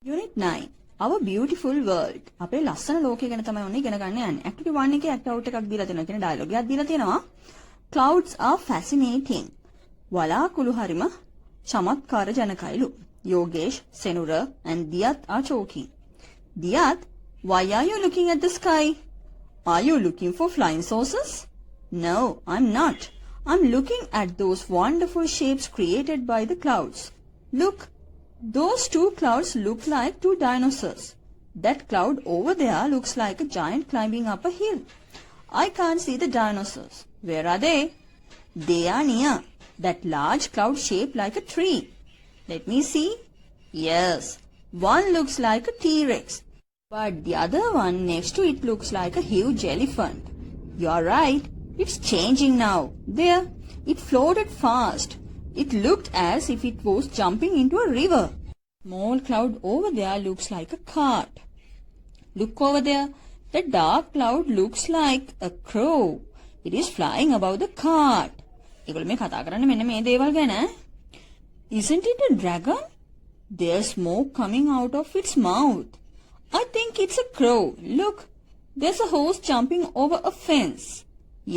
Unit 9. Our beautiful world. අපේ ලස්සන ලෝකය ගැන තමයි ඔන්න ඉගෙන ගන්න යන්නේ. Activity 1 එකේ act out එකක් දීලා තියෙනවා. කියන ඩයලොග් එකක් දීලා තියෙනවා. Clouds are fascinating. වලාකුළු හරිම චමත්කාර ජනකයිලු. Yogesh, Senura and Diyath are talking. Diyath, why are you looking at the sky? Are you looking for flying saucers? No, I'm not. I'm looking at those wonderful shapes created by the clouds. Look, those two clouds look like two dinosaurs. That cloud over there looks like a giant climbing up a hill. I can't see the dinosaurs. Where are they? They are near. That large cloud shaped like a tree. Let me see. Yes, one looks like a T-Rex, but the other one next to it looks like a huge elephant. You're right. It's changing now. There, it floated fast. It looked as if it was jumping into a river. Small cloud over there looks like a cart. Look over there. The dark cloud looks like a crow. It is flying above the cart. ඒගොල්ලෝ මේ කතා කරන්නේ මෙන්න මේ දේවල් ගැන. Isn't it a dragon? There's smoke coming out of its mouth. I think it's a crow. Look, there's a horse jumping over a fence.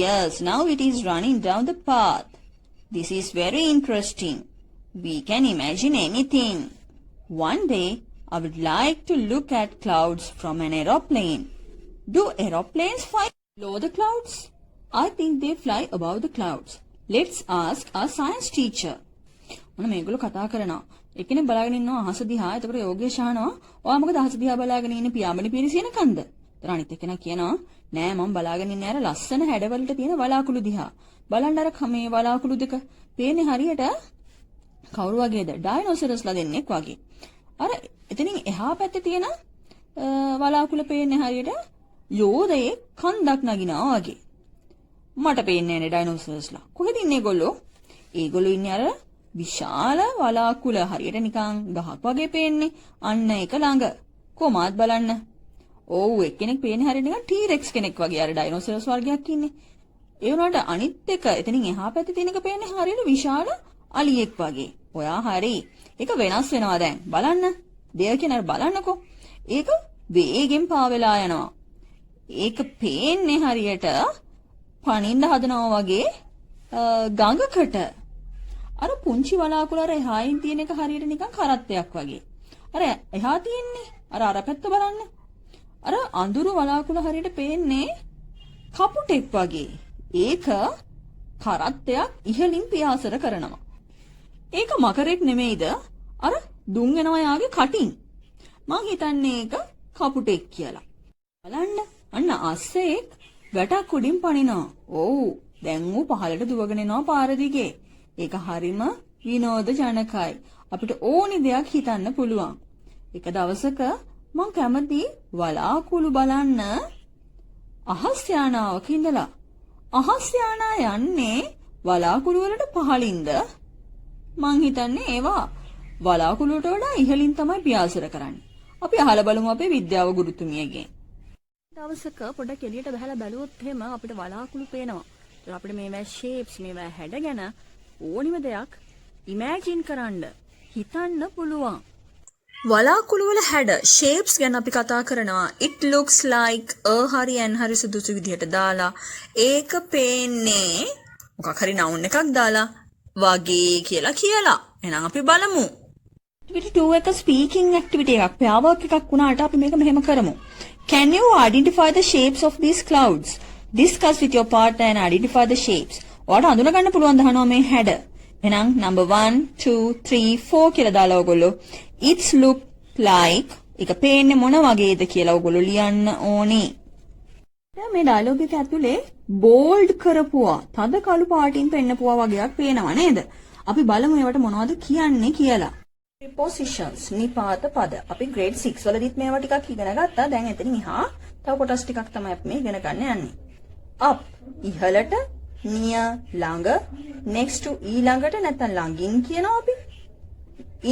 Yes, now it is running down the path. This is very interesting. We can imagine anything. One day, I would like to look at clouds from an aeroplane. Do aeroplanes fly below the clouds? I think they fly above the clouds. Let's ask our science teacher. මොන මේගොල්ලෝ කතා කරනවා. එක්කෙනෙක් බලාගෙන ඉන්නවා අහස දිහා. එතකොට යෝගේශ අහනවා, "ඔයා මොකද අහස දිහා බලාගෙන ඉන්නේ පියාඹන පිරිසින කන්ද?" ඒතර අනිත් එක්කෙනා කියනවා, "නෑ මම බලාගෙන ඉන්නේ අර ලස්සන හැඩවලට තියෙන වලාකුළු දිහා. බලන්න අර මේ වලාකුළු දෙක පේන්නේ හරියට කවුරු වගේද? ඩයිනෝසරස්ලා දෙන්නෙක් වගේ. අර එතනින් එහා පැත්තේ තියෙන වලාකුළු පේන්නේ හරියට යෝධයේ කන්දක් නගිනවා වගේ. මට පේන්නේ නෑනේ ඩයිනෝසර්ස්ලා. කොහෙද ඉන්නේ ඒගොල්ලෝ? ඒගොල්ලෝ ඉන්නේ අර විශාල වලාකුළ හරියට නිකන් ගහක් වගේ පේන්නේ. අන්න ඒක ළඟ. කොහොමද බලන්න. ඔව් එක්කෙනෙක් පේන්නේ හරියට නිකන් T-Rex කෙනෙක් වගේ අර ඩයිනෝසර්ස් වර්ගයක් ඉන්නේ. ඒ වුණාට අනිත් එක එතනින් එහා පැත්තේ තියෙන එක පේන්නේ හරියට විශාල අලියෙක් වගේ. ඔයා හරි. ඒක වෙනස් වෙනවා දැන්. බලන්න. දෙය කියන අර බලන්නකෝ. ඒක වේගෙන් පාවෙලා යනවා. ඒක පේන්නේ හරියට පනින්න හදනවා වගේ ගඟකට. අර පුංචි වලාකුළ අර එහායින් තියෙන එක හරියට නිකන් කරත්තයක් වගේ. අර එහා තියෙන්නේ අර පැත්ත බලන්න. අර අඳුරු වලාකුළ හරියට පේන්නේ කපුටෙක් වගේ. ඒක කරත්තයක් ඉහලින් පියාසර කරනවා. ඒක මකරෙක් නෙමෙයිද? අර දුම් වෙනවා යාගේ කටින්. මං හිතන්නේ ඒක කපුටෙක් කියලා. බලන්න අන්න අස්සෙක් වැටක් උඩින් පනිනවා. ඔව් දැන් ඌ පහළට දුවගෙන යනවා පාර දිගේ. ඒක හරිම විනෝද ජනකයි. අපිට ඕනි දෙයක් හිතන්න පුළුවන්. එක දවසක මං කැමති වලාකුළු බලන්න අහස් යානාවක ඉඳලා. අහස් යානා යන්නේ වලාකුළු වලට පහළින්ද? මං හිතන්නේ ඒවා වලාකුළු වලට වඩා ඉහළින් තමයි පියාසර කරන්නේ. අපි අහලා බලමු අපේ විද්‍යාව ගුරුතුමියගෙන්. දවසක පොඩක් එළියට බහලා බැලුවොත් එහෙම අපිට වලාකුළු පේනවා. ඒක අපිට මේවා shapes මේවා හැඩ ගැන ඕනිම දෙයක් ඉමෑජින් කරන්න හිතන්න පුළුවන්. වලාකුළු වල හැඩ shapes ගැන අපි කතා කරනවා. It looks like හරි and හරි සුදුසු විදිහට දාලා ඒක පේන්නේ මොකක් හරි noun එකක් දාලා වගේ කියලා. එහෙනම් අපි බලමු. activity 2 එක speaking activity එකක්. pair work එකක් වුණාට අපි මේක මෙහෙම කරමු. Can you identify the shapes of these clouds? Discuss with your partner and identify the shapes. ඔයාලට අඳුන ගන්න පුළුවන් දහනවා මේ හැඩ. එහෙනම් number 1 2 3 4 කියලා දාලා ඔයගොල්ලෝ it's look like එක පේන්නේ මොන වගේද කියලා ඔයගොල්ලෝ ලියන්න ඕනේ. දැන් මේ ඩයලොග් එක ඇතුලේ bold කරපුවා තද කළු පාටින් පෙන්නපුවා වගේක් පේනවා නේද? අපි බලමු ඒවට මොනවද කියන්නේ කියලා. prepositions නිපාත පද. අපි grade 6 වලදීත් මේවා ටිකක් ඉගෙන ගත්තා. දැන් එතනින් එහා තව කොටස් ටිකක් තමයි අපි මේ ඉගෙන ගන්න යන්නේ. up ඉහළට, near ළඟ, next to ඊළඟට නැත්නම් ළඟින් කියනවා අපි.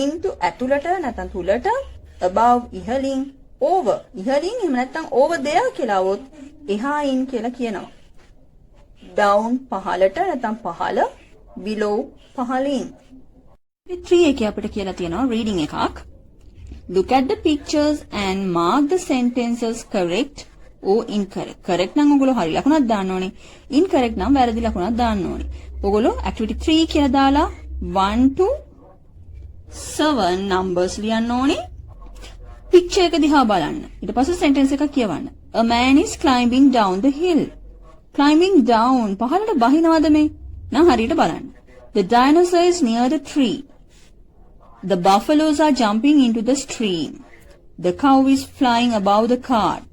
into ඇතුළට නැත්නම් තුලට, above ඉහළින්, over ඉහළින් එහෙම නැත්නම් over there කියලා આવොත් එහායින් කියලා කියනවා. down පහළට නැත්නම් පහළ, below පහළින්. 3 එකේ අපිට කියලා තියෙනවා reading එකක්. Look at the pictures and mark the sentences correct or incorrect. Correct නම් ඔයගොල්ලෝ හරි ලකුණක් දාන්න ඕනේ. Incorrect නම් වැරදි ලකුණක් දාන්න ඕනේ. ඔයගොල්ලෝ activity 3 කියලා දාලා 1 to 7 numbers ලියන්න ඕනේ. Picture එක දිහා බලන්න. ඊට පස්සේ sentence එකක් කියවන්න. A man is climbing down the hill. Climbing down පහළට බහිනවද මේ? නම් හරියට බලන්න. The dinosaur is near the tree. The buffaloes are jumping into the stream. The cow is flying above the cart.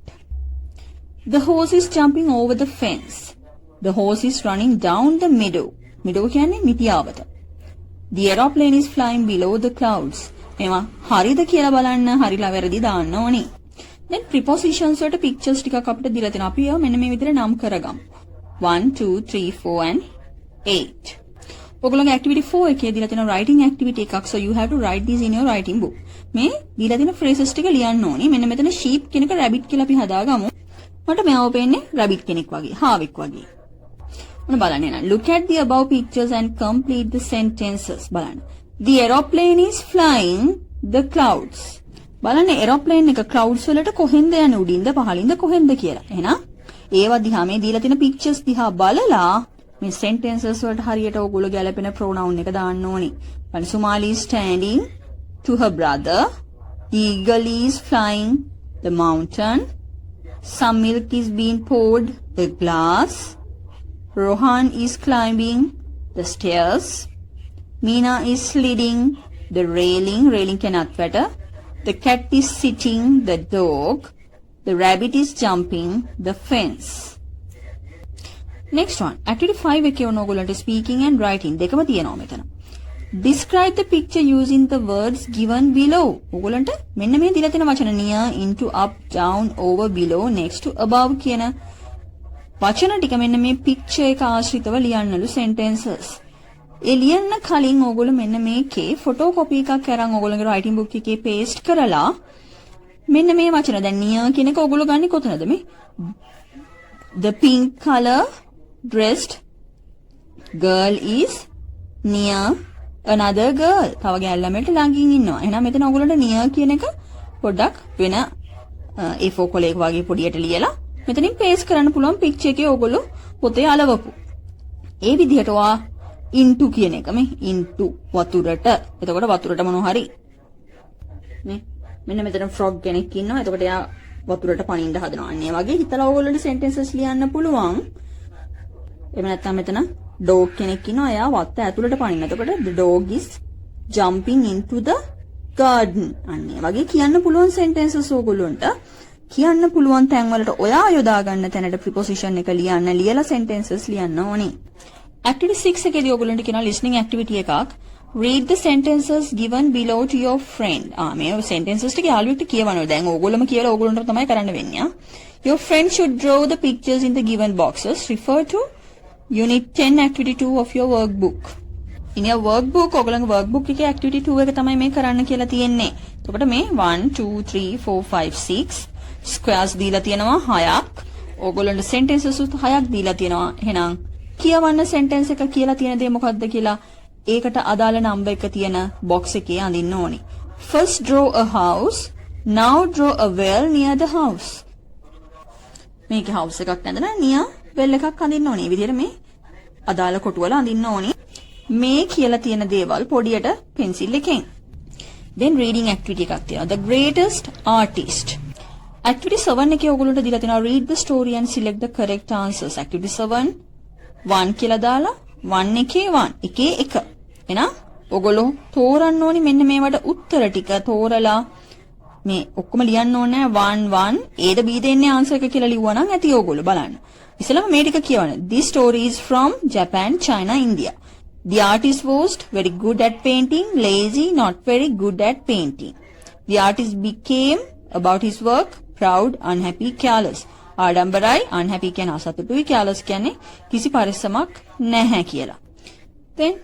The horse is jumping over the fence. The horse is running down the meadow. Meadow කියන්නේ මිටියාවත. The aeroplane is flying below the clouds. මේවා හරිද කියලා බලන්න හරිලා වැරදි දාන්න ඕනේ. Then prepositions වලට pictures ටිකක් අපිට දීලා තියෙනවා. අපි ඒවා මෙන්න මේ විදිහට නම් කරගමු. 1 2 3 4 and 8. ඔයගොල්ලෝගේ activity 4 එකේ දීලා තියෙන writing activity එකක්. So you have to write these in your writing book. මේ දීලා තියෙන phrases ටික ලියන්න ඕනේ. මෙන්න මෙතන sheep කෙනක rabbit කියලා අපි හදාගමු. මට මෙයාව පේන්නේ rabbit කෙනෙක් වගේ, හාවෙක් වගේ. මොන බලන්න එන. Look at the above pictures and complete the sentences. බලන්න. The aeroplane is flying the clouds. බලන්න aeroplane එක clouds වලට කොහෙන්ද යන්නේ? උඩින්ද පහළින්ද කොහෙන්ද කියලා. එහෙනම් ඒවා දිහා මේ දීලා තියෙන pictures දිහා බලලා මේ sentences වලට හරියට ඕගොල්ලෝ ගැලපෙන pronoun එක දාන්න ඕනේ. බලන්න Sumali is standing to her brother. The eagle is flying the mountain. Some milk is being poured the glass. Rohan is climbing the stairs. Meena is sliding the railing. Railing cannot better. The cat is sitting the dog. The rabbit is jumping the fence. Next one. Activity 5 එකේ ඔයගොල්ලන්ට speaking and writing දෙකම තියෙනවා මෙතන. Describe the picture using the words given below. ඔයගොල්ලන්ට මෙන්න මේ දීලා තියෙන වචන near, into, up, down, over, below, next to, above කියන වචන ටික මෙන්න මේ picture එක ආශ්‍රිතව ලියන්නලු sentences. ඒ ලියන්න කලින් ඕගොල්ලෝ මෙන්න මේකේ photocopy එකක් අරන් ඕගොල්ලෝගේ writing book එකේ paste කරලා මෙන්න මේ වචන දැන් near කියන එක ඕගොල්ලෝ ගන්නේ කොතනද මේ? The pink color dressed girl is near another girl. තව ගෑල් ළමයට ළඟින් ඉන්නවා. එහෙනම් මෙතන ඕගොල්ලන්ට near කියන එක පොඩ්ඩක් වෙන A4 කොලයක වගේ පොඩියට ලියලා මෙතනින් paste කරන්න පුළුවන් picture එකේ ඕගොල්ලෝ පොතේ අලවපු. ඒ විදිහට ඔයා into කියන එක මේ into වතුරට. එතකොට වතුරට මොනවා හරි නේ මෙන්න මෙතන frog කෙනෙක් ඉන්නවා. එතකොට එයා වතුරට පනින්න හදනවා. අන්න ඒ වගේ හිතලා ඕගොල්ලන්ට sentences ලියන්න පුළුවන්. එහෙම නැත්නම් මෙතන dog කෙනෙක් ඉන්නවා. එයා වත්ත ඇතුළට පනින්න. එතකොට the dog is jumping into the garden. අන්න ඒ වගේ කියන්න පුළුවන් sentences ඕගොල්ලන්ට. කියන්න පුළුවන් තැන් වලට ඔයා යොදා ගන්න තැනට preposition එක ලියන්න ලියලා sentences ලියන්න ඕනේ. Activity 6 එකේදී ඔයගොල්ලන්ට කියනවා listening activity එකක්. Read the sentences given below to your friend. මේ sentences ටික යාළුවෙක්ට කියවනවා. දැන් ඕගොල්ලෝම කියලා ඕගොල්ලන්ට තමයි කරන්න වෙන්නේ. Your friend should draw the pictures in the given boxes. Refer to Unit 10 Activity 2 of your workbook. In your workbook ඔයගොල්ලන්ගේ workbook එකේ activity 2 එක තමයි මේ කරන්න කියලා තියෙන්නේ. එතකොට මේ 1 2 3 4 5 6 squares දීලා තියෙනවා 6ක්. ඕගොල්ලන්ට sentences උත් 6ක් දීලා තියෙනවා. එහෙනම් කියවන්න sentence එක කියලා තියෙන දේ මොකක්ද කියලා ඒකට අදාළ number එක තියෙන box එකේ අඳින්න ඕනේ. First draw a house. Now draw a well near the house. මේක house එකක් නේද? near well එකක් අඳින්න ඕනේ. මේ විදිහට මේ අදාළ කොටුවල අඳින්න ඕනේ. මේ කියලා තියෙන දේවල් පොඩියට pencil එකෙන්. Then reading activity එකක් තියෙනවා. The greatest artist. Activity 7 එකේ ඔයගොල්ලන්ට දීලා තියෙනවා read the story and select the correct answers. Activity 7 1 කියලා දාලා 1 එකේ 1 එකේ 1. එහෙනම් ඔයගොල්ලෝ තෝරන්න ඕනි මෙන්න මේවට උත්තර ටික තෝරලා මේ ඔක්කොම ලියන්න ඕනේ 1 1 Aද Bද එන්නේ ආන්සර් එක කියලා ලිව්වා නම් ඇති ඔයගොල්ලෝ බලන්න. ඉතින්ම මේ ටික කියවන්න. This story is from Japan, China, India. The artist was very good at painting, lazy, not very good at painting. The artist became about his work, proud, unhappy, careless. ආඩම්බරයි, unhappy කියන අසතුටුයි, careless කියන්නේ කිසි පරිස්සමක් නැහැ කියලා. Then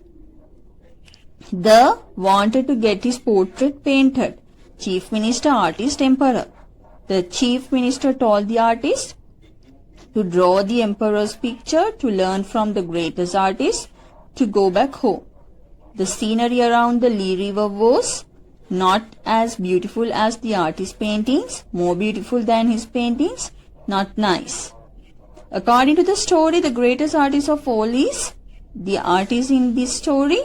the wanted to get his portrait painted. Chief Minister, artist, emperor. The chief minister told the artist to draw the emperor's picture to learn from the greatest artist to go back home. The scenery around the Lee River was Not as beautiful as the artist's paintings, more beautiful than his paintings, not nice. According to the story, the greatest artist of all is the artist in this story,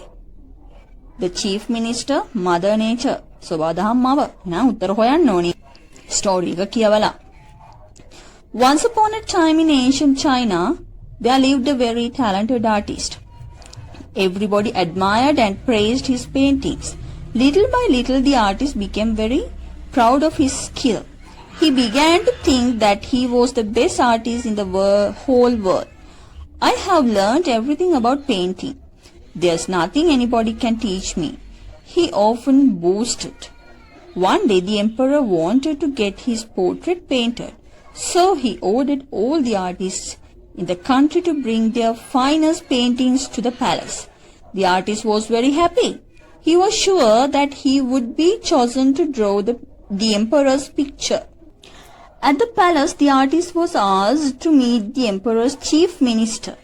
the chief minister, Mother Nature. සෝබාදහම් මව. එහෙනම් උත්තර හොයන්න ඕනි. Story එක කියවලා. Once upon a time in ancient China, there lived a very talented artist. Everybody admired and praised his paintings. Little by little, the artist became very proud of his skill. He began to think that he was the best artist in the whole world. I have learned everything about painting. There's nothing anybody can teach me, he often boasted. One day, the emperor wanted to get his portrait painted, so he ordered all the artists in the country to bring their finest paintings to the palace. The artist was very happy. He was sure that he would be chosen to draw the emperor's picture. At the palace, the artist was asked to meet the emperor's chief minister.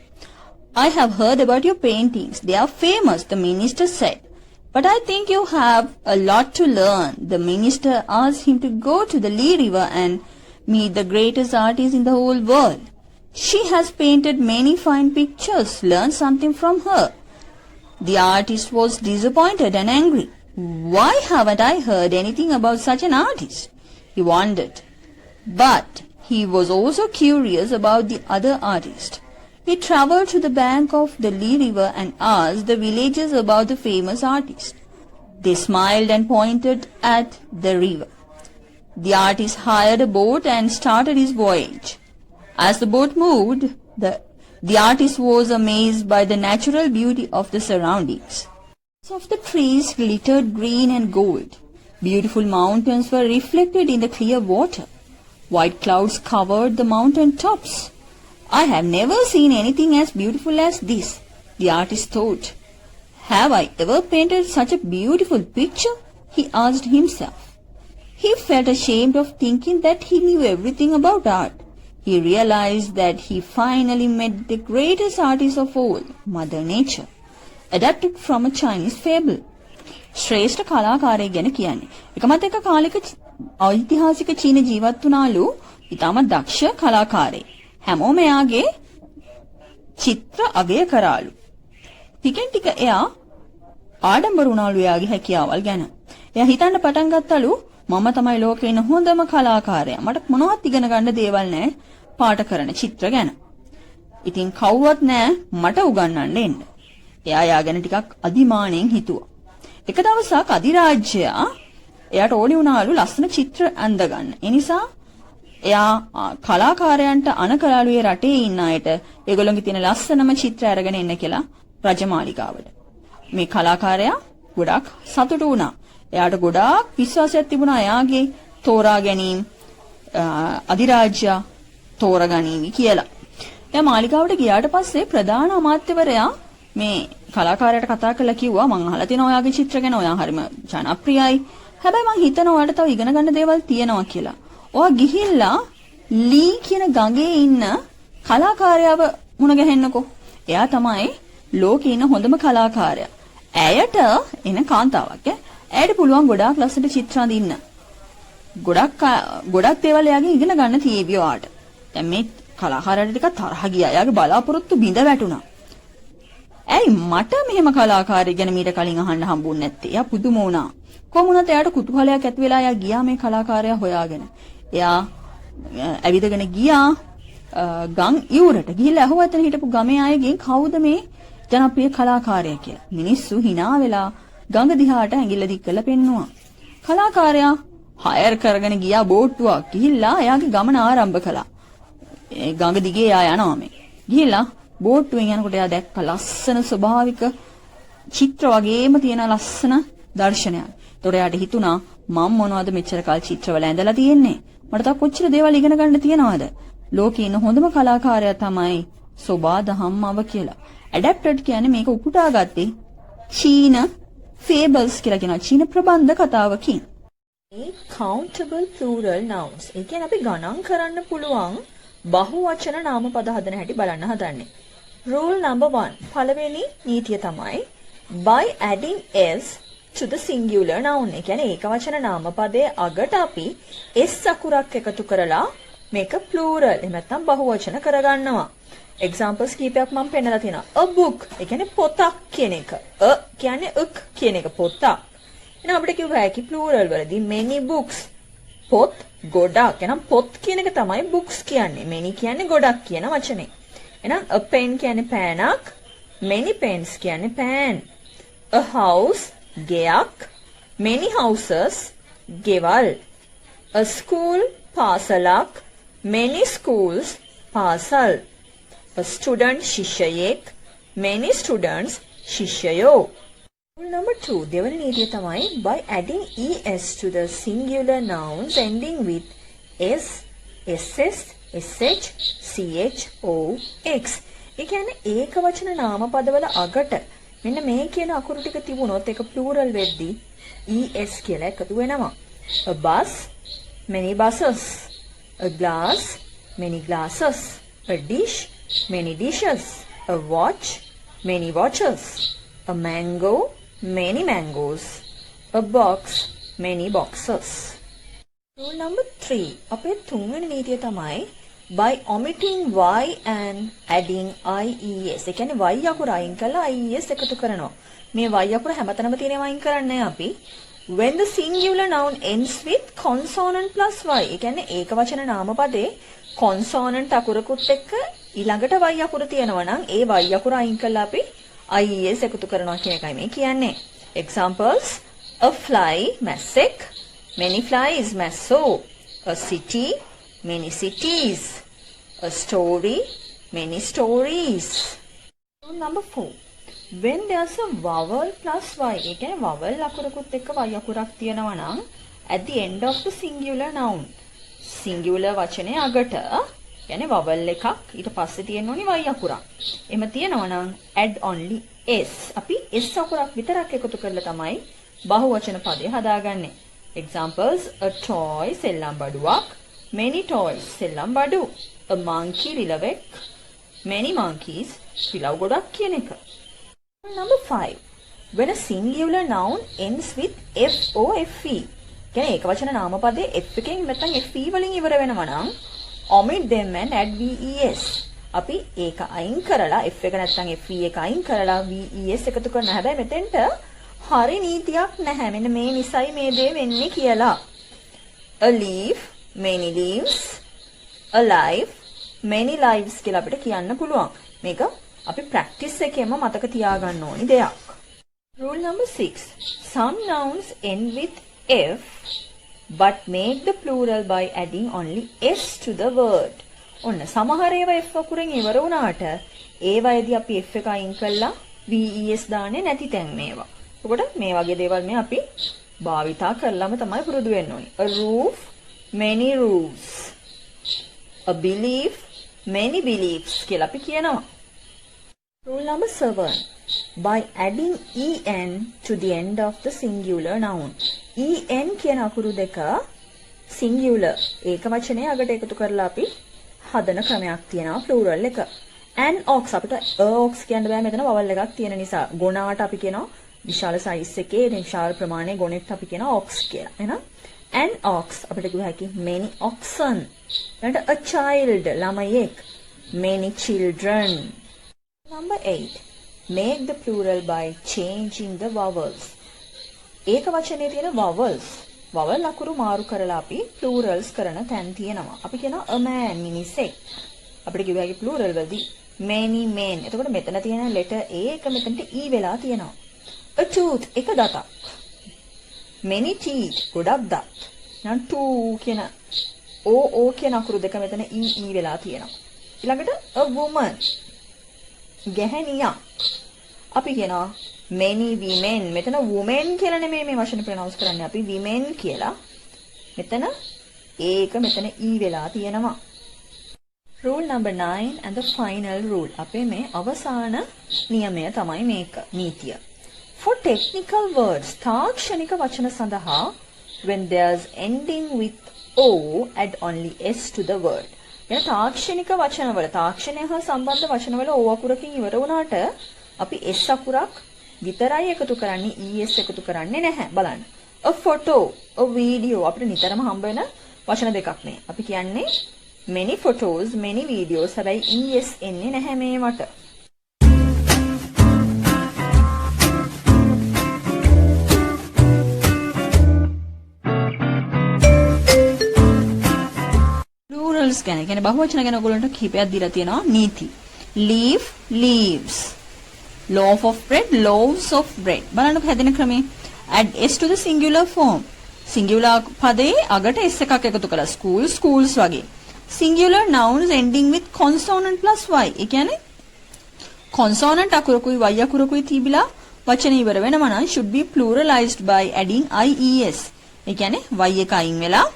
I have heard about your paintings. They are famous, the minister said. But I think you have a lot to learn. The minister asked him to go to the Li River and meet the greatest artist in the whole world. She has painted many fine pictures. Learn something from her. The artist was disappointed and angry. Why haven't I heard anything about such an artist? He wondered. But he was also curious about the other artist. He traveled to the bank of the Li River and asked the villagers about the famous artist. They smiled and pointed at the river. The artist hired a boat and started his voyage. As the boat moved, the artist was amazed by the natural beauty of the surroundings. Some of the trees glittered green and gold. Beautiful mountains were reflected in the clear water. White clouds covered the mountain tops. I have never seen anything as beautiful as this, the artist thought. Have I ever painted such a beautiful picture? He asked himself. He felt ashamed of thinking that he knew everything about art. He realized that he finally met the greatest artist of all, Mother Nature, adapted from a Chinese fable. ශ්‍රේෂ්ඨ කලාකාරයෙක් ගැන කියන්නේ. එකමත් එක කාලෙක ඓතිහාසික චීන ජීවත් වුණාලු ඉතාමත් දක්ෂ කලාකාරයෙක්. හැමෝම එයාගේ චිත්‍ර අගය කරාලු. ටිකෙන් ටික එයා ආඩම්බර වුණාලු එයාගේ හැකියාවල් ගැන. එයා හිතන්න පටන් ගත්තලු මම තමයි ලෝකේ ඉන්න හොඳම කලාකාරයා. මට මොනවත් ඉගෙන ගන්න දේවල් නැහැ පාට කරන චිත්‍ර ගැන. ඉතින් කවුවත් නැහැ මට උගන්වන්න එන්න. එයා යා ගැන ටිකක් අදිමාණයෙන් හිතුවා. එක දවසක් අධිරාජ්‍යයා එයාට ඕනි වුණාලු ලස්සන චිත්‍ර අඳ ගන්න. ඒ නිසා එයා කලාකාරයන්ට අනකලාලු ඒ රටේ ඉන්න අයට ඒගොල්ලන්ගේ තියෙන ලස්සනම චිත්‍ර අරගෙන එන්න කියලා රජමාලිගාවට. මේ කලාකාරයා ගොඩක් සතුටු වුණා. එයාට ගොඩාක් විශ්වාසයක් තිබුණා එයාගේ තෝරා ගැනීම අධිරාජ්‍යයා තෝරගනීවි කියලා. එයා මාලිගාවට ගියාට පස්සේ ප්‍රධාන අමාත්‍යවරයා මේ කලාකාරයාට කතා කරලා කිව්වා මං අහලා තියෙනවා ඔයාගේ චිත්‍ර ගැන ඔයා හරිම ජනප්‍රියයි. හැබැයි මං හිතනවා ඔයාලට තව ඉගෙන ගන්න දේවල් තියෙනවා කියලා. ඔයා ගිහිල්ලා ලී කියන ගඟේ ඉන්න කලාකාරයාව මුණ ගැහෙන්නකෝ. එයා තමයි ලෝකේ ඉන්න හොඳම කලාකාරයා. ඇයට එන කාන්තාවක් ඇයට පුළුවන් ගොඩාක් ලස්සන චිත්‍ර අඳින්න. ගොඩක් දේවල් එයාගෙන් ඉගෙන ගන්න තියෙවි ඔයාට. දැන් මේ කලාකාරයාට ටිකක් තරහ ගියා. එයාගේ බලාපොරොත්තු බිඳ වැටුණා. ඇයි මට මෙහෙම කලාකාරයෙක් ගැන මීට කලින් අහන්න හම්බුනේ නැත්තේ? එයා පුදුම වුණා. කොහොම වුණත් එයාට කුතුහලයක් ඇති වෙලා එයා ගියා මේ කලාකාරයා හොයාගෙන. එයා ඇවිදගෙන ගියා ගම් ඉවුරට. ගිහිල්ලා අහුවා එතන හිටපු ගමේ අයගෙන් කවුද මේ ජනප්‍රිය කලාකාරයා කියලා. මිනිස්සු hina වෙලා ගඟ දිහාට ඇඟිල්ල දික් කරලා පෙන්නුවා. කලාකාරයා හයර් කරගෙන ගියා බෝට්ටුවක්. ගිහිල්ලා එයාගේ ගමන ආරම්භ කළා. ගඟ දිගේ එයා යනවා මේ. ගිහිල්ලා බෝට්ටුවෙන් යනකොට එයා දැක්ක ලස්සන ස්වභාවික චිත්‍ර වගේම තියෙන ලස්සන දර්ශනයක්. ඒතකොට එයාට හිතුණා මම මොනවද මෙච්චර කල් චිත්‍රවල ඇඳලා තියෙන්නේ? මට තව කොච්චර දේවල් ඉගෙන ගන්න තියෙනවද? ලෝකේ ඉන්න හොඳම කලාකාරයා තමයි සෝබා දහම්මව කියලා. ඇඩැප්ටඩ් කියන්නේ මේක උපුටාගත්තේ චීන fables කියලා කියනවා. චීන ප්‍රබන්ධ කතාවකින්. මේ countable plural nouns. ඒ කියන්නේ අපි ගණන් කරන්න පුළුවන් බහුවචන නාම පද හදන හැටි බලන්න හදන්නේ. Rule number 1. පළවෙනි නීතිය තමයි by adding s to the singular noun. ඒ කියන්නේ ඒකවචන නාමපදයේ අගට අපි s අකුරක් එකතු කරලා මේක plural එහෙම නැත්නම් බහුවචන කරගන්නවා. examples කීපයක් මම පෙන්නලා තියෙනවා. a book ඒ කියන්නේ පොතක් කියන එක. a කියන්නේ ක් කියන එක පොතක්. එහෙනම් අපිට කිව්ව හැකි plural වලදී many books පොත් ගොඩක්. එහෙනම් පොත් කියන එක තමයි books කියන්නේ. many කියන්නේ ගොඩක් කියන වචනේ. එහෙනම් a pen කියන්නේ පෑනක්. many pens කියන්නේ පෑන්. a house ගෙයක්. many houses ගෙවල්. a school පාසලක්. many schools පාසල්. a student ශිෂ්‍යයෙක්. many students ශිෂ්‍යයෝ. Rule number 2 දෙවන නීතිය තමයි by adding es to the singular nouns ending with s, ss, sh, ch, o, x. ඒ කියන්නේ ඒක වචන නාමපදවල අගට මෙන්න මේ කියන අකුරු ටික තිබුණොත් ඒක plural වෙද්දී es කියලා එකතු වෙනවා. a bus, many buses. a glass, many glasses. a dish, many dishes. a watch, many watches. a mango, many mangoes. a box, many boxes. Rule number 3 අපේ තුන්වෙනි නීතිය තමයි by omitting y and adding ies. ඒ කියන්නේ y අකුර අයින් කරලා ies එකතු කරනවා. මේ y අකුර හැමතැනම තියෙනවා අයින් කරන්නේ අපි. when the singular noun ends with consonant plus y. ඒ කියන්නේ ඒකවචන නාමපදේ consonant අකුරකුත් එක්ක ඊළඟට y අකුර තියෙනවා නම් ඒ y අකුර අයින් කරලා අපි ies එකතු කරනවා කියන එකයි මේ කියන්නේ. examples a fly මැස්සෙක්. many flies මැස්සෝ. a city many cities. a story many stories. Rule number 4 when there's a vowel plus y. ඒ කියන්නේ vowel අකුරකුත් එක්ක y අකුරක් තියෙනවා නම් at the end of the singular noun singular වචනේ අගට කියන්නේ vowel එකක් ඊට පස්සේ තියෙන්න ඕනි y අකුරක්. එහෙම තියෙනවා නම් add only s. අපි s අකුරක් විතරක් එකතු කරලා තමයි බහුවචන පදේ හදාගන්නේ. examples a toy සෙල්ලම් බඩුවක්. many toys සෙල්ලම් බඩු. a monkey රිලවෙක්. many monkeys රිලව් ගොඩක් කියන එක. number 5 when a singular noun ends with f o f e. කියන්නේ ඒකවචන නාමපදයේ f එකෙන් නැත්නම් f e වලින් ඉවර වෙනවා නම් omit them and add ves. අපි ඒක අයින් කරලා f එක නැත්නම් f e එක අයින් කරලා ves එකතු කරනවා. හැබැයි මෙතෙන්ට හරි නීතියක් නැහැ. මෙන්න මේ නිසයි මේ දේ වෙන්නේ කියලා. a leaf many leaves. a life many lives කියලා අපිට කියන්න පුළුවන්. මේක අපි practice එකේම මතක තියාගන්න ඕනි දෙයක්. rule number 6 some nouns end with f but make the plural by adding only s to the word. ඔන්න සමහර ඒවා f අකුරෙන් ඉවර වුණාට ඒවයිදී අපි f එක අයින් කළා ves දාන්නේ නැති තැන් මේවා. එතකොට මේ වගේ දේවල් මේ අපි භාවිතා කරලම තමයි පුරුදු වෙන්න ඕනේ. a roof many roofs. a belief many beliefs කියලා අපි කියනවා. rule number 7 by adding en to the end of the singular noun. en කියන අකුරු දෙක singular ඒක වචනේ අගට එකතු කරලා අපි හදන ක්‍රමයක් තියෙනවා plural එක. an ox අපිට a ox කියන්න බෑ මෙතන vowel එකක් තියෙන නිසා. ගොනාට අපි කියනවා විශාල size එකේ විශාල ප්‍රමාණයේ ගොනෙට අපි කියනවා ox කියලා. එහෙනම් an ox අපිට කිව්ව හැකි many oxen. ඊළඟට a child ළමයෙක්. many children. number 8 make the plural by changing the vowels. ඒක වචනේ තියෙන vowels vowel අකුරු මාරු කරලා අපි plurals කරන තැන් තියෙනවා. අපි කියනවා a man මිනිසෙක්. අපිට කිව්ව හැකි plural වලදී many men. එතකොට මෙතන තියෙන letter a එක මෙතනට e වෙලා තියෙනවා. a tooth එක දතක්. many teeth ගොඩක් දත්. නම් two කියන o කියන අකුරු දෙක මෙතන e වෙලා තියෙනවා. ඊළඟට a woman ගැහණියක්. අපි කියනවා many women. මෙතන women කියලා නෙමෙයි මේ වචන ප්‍රොනවුන්ස් කරන්නේ අපි women කියලා. මෙතන ඒක මෙතන e වෙලා තියෙනවා. rule number 9 and the final rule. අපේ මේ අවසාන නියමය තමයි මේක නීතිය. for technical words තාක්ෂණික වචන සඳහා when there's ending with o add only s to the word. එන තාක්ෂණික වචනවල තාක්ෂණය හා සම්බන්ධ වචනවල o අකුරකින් ඉවර වුණාට අපි s අකුරක් විතරයි එකතු කරන්නේ es එකතු කරන්නේ නැහැ. බලන්න. a photo, a video අපිට නිතරම හම්බ වෙන වචන දෙකක් මේ. අපි කියන්නේ many photos, many videos. හැබැයි es එන්නේ නැහැ මේවට. plurals කියන්නේ බහුවචන ගැන ඔයගොල්ලන්ට කිහිපයක් දීලා තියෙනවා. නීති. leaf, leaves. loaf of bread, loaves of bread. බලන්නකො හැදෙන ක්‍රමය. add s to the singular form. singular පදේ අගට s එකක් එකතු කළා. school, schools වගේ. singular nouns ending with consonant plus y. ඒ කියන්නේ consonant අකුරකුයි y අකුරකුයි තිබිලා වචන ඉවර වෙනවා නම් should be pluralized by adding ies. ඒ කියන්නේ y එක අයින් වෙලා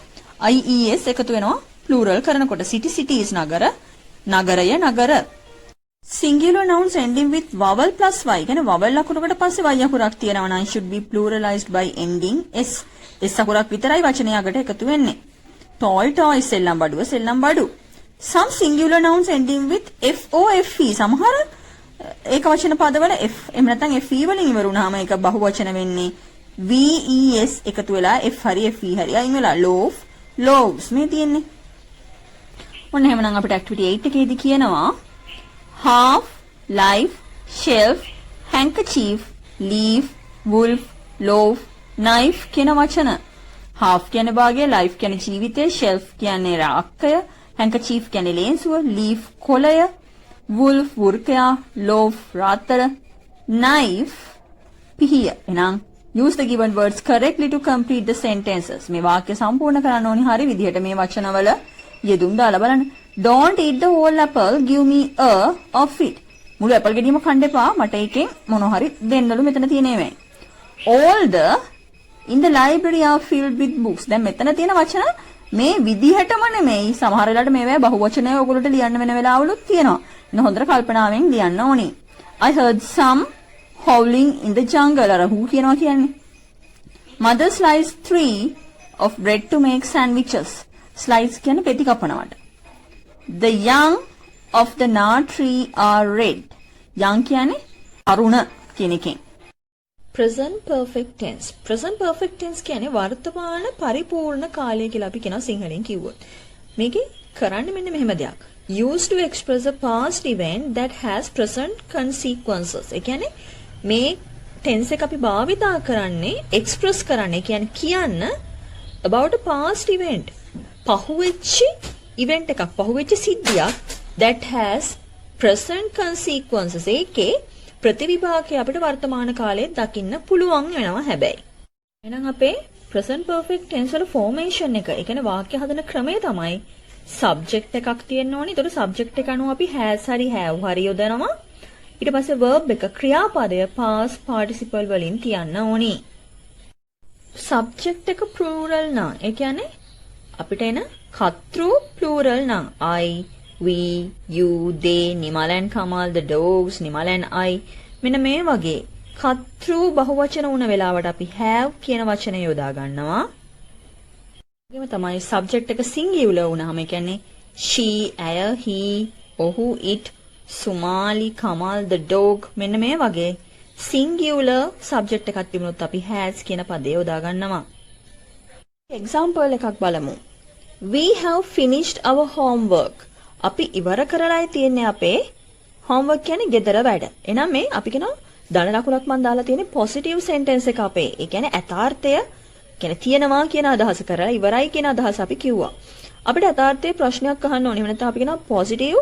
ies එකතු වෙනවා plural කරනකොට. city, cities, නගර, නගරය, නගර. singular nouns ending with vowel plus y. කියන්නේ vowel අකුරකට පස්සේ y අකුරක් තියෙනවා නම් should be pluralized by ending s. s අකුරක් විතරයි වචනය අගට එකතු වෙන්නේ. toy, toy, සෙල්ලම් බඩුව, සෙල්ලම් බඩු. some singular nouns ending with f-o-f-e. සමහර ඒක වචන පදවල f එහෙම නැත්නම් fe වලින් ඉවර වුණාම ඒක බහුවචන වෙන්නේ ves එකතු වෙලා f හරි fe හරි අයින් වෙලා loaf, loaves මේ තියෙන්නේ. ඔන්න එහෙමනම් අපිට activity 8 එකේදී කියනවා half, life, shelf, handkerchief, leaf, wolf, loaf, knife කියන වචන. half කියන්නේ භාගය, life කියන්නේ ජීවිතය, shelf කියන්නේ රාක්කය, handkerchief කියන්නේ ලේන්සුව, leaf කොළය, wolf වෘකයා, loaf රාත්තල, knife පිහිය. එහෙනම් use the given words correctly to complete the sentences. මේ වාක්‍ය සම්පූර්ණ කරන්න ඕනි හරි විදිහට මේ වචනවල යෙදුම් දාලා බලන්න. don't eat the whole apple, give me a of it. මුළු ඇපල් ගෙඩියම කන්න එපා, මට එකෙන් මොනවා හරි දෙන්නලු මෙතන තියෙන්නේ. all the in the library are filled with books. දැන් මෙතන තියෙන වචන මේ විදිහටම නෙමෙයි. සමහර වෙලාවට මේවා බහුවචනය ඔයගොල්ලෝට ලියන්න වෙන වෙලාවලුත් තියෙනවා. ඉතින් හොඳට කල්පනාවෙන් ලියන්න ඕනේ. I heard some howling in the jungle. අර හූ කියනවා කියන්නේ. mother sliced 3 of bread to make sandwiches. slice කියන්නේ පෙති කපනවට. the young of the nut tree are red. young කියන්නේ අරුණ කියන එකෙන්. present perfect tense. present perfect tense කියන්නේ වර්තමාන පරිපූර්ණ කාලය කියලා අපි කියනවා සිංහලෙන් කිව්වොත්. මේකේ කරන්නේ මෙන්න මෙහෙම දෙයක්. used to express a past event that has present consequences. ඒ කියන්නේ මේ tense එක අපි භාවිතා කරන්නේ express කරන්නේ කියන්නේ කියන්න about a past event. පහුවෙච්ච event එකක්, පහුවෙච්ච සිද්ධියක් that has present consequences. ඒකේ ප්‍රතිවිපාකය අපිට වර්තමාන කාලයේ දකින්න පුළුවන් වෙනවා හැබැයි. එහෙනම් අපේ present perfect tense වල formation එක, ඒ කියන්නේ වාක්‍ය හදන ක්‍රමය තමයි subject එකක් තියෙන්න ඕනේ. ඒතකොට subject එක අනුව අපි has හරි have හරි යොදනවා. ඊට පස්සේ verb එක ක්‍රියාපදය past participle වලින් තියන්න ඕනේ. subject එක plural නම්, ඒ කියන්නේ අපිට එන කර්තෘ plural නම් I, we, you, they, Nimal and Kamal, the dogs, Nimal and I. මෙන්න මේ වගේ කර්තෘ බහුවචන වුණ වෙලාවට අපි have කියන වචනය යොදා ගන්නවා. ඒකම තමයි subject එක singular වුණාම ඒ කියන්නේ she, I, he, ඔහු, it, සුමාලි, කමල්, the dog මෙන්න මේ වගේ singular subject එකක් තිබුණොත් අපි has කියන පදේ යොදා ගන්නවා. example එකක් බලමු. We have finished our homework. අපි ඉවර කරලායි තියෙන්නේ අපේ homework කියන්නේ ගෙදර වැඩ. එහෙනම් මේ අපි කියනවා ධන ලකුණක් මම දාලා තියෙන්නේ positive sentence එක අපේ. ඒ කියන්නේ යථාර්ථය කියන්නේ තියනවා කියන අදහස කරලා ඉවරයි කියන අදහස අපි කිව්වා. අපිට යථාර්ථයේ ප්‍රශ්නයක් අහන්න ඕනේ. එහෙම නැත්නම් අපි කියනවා positive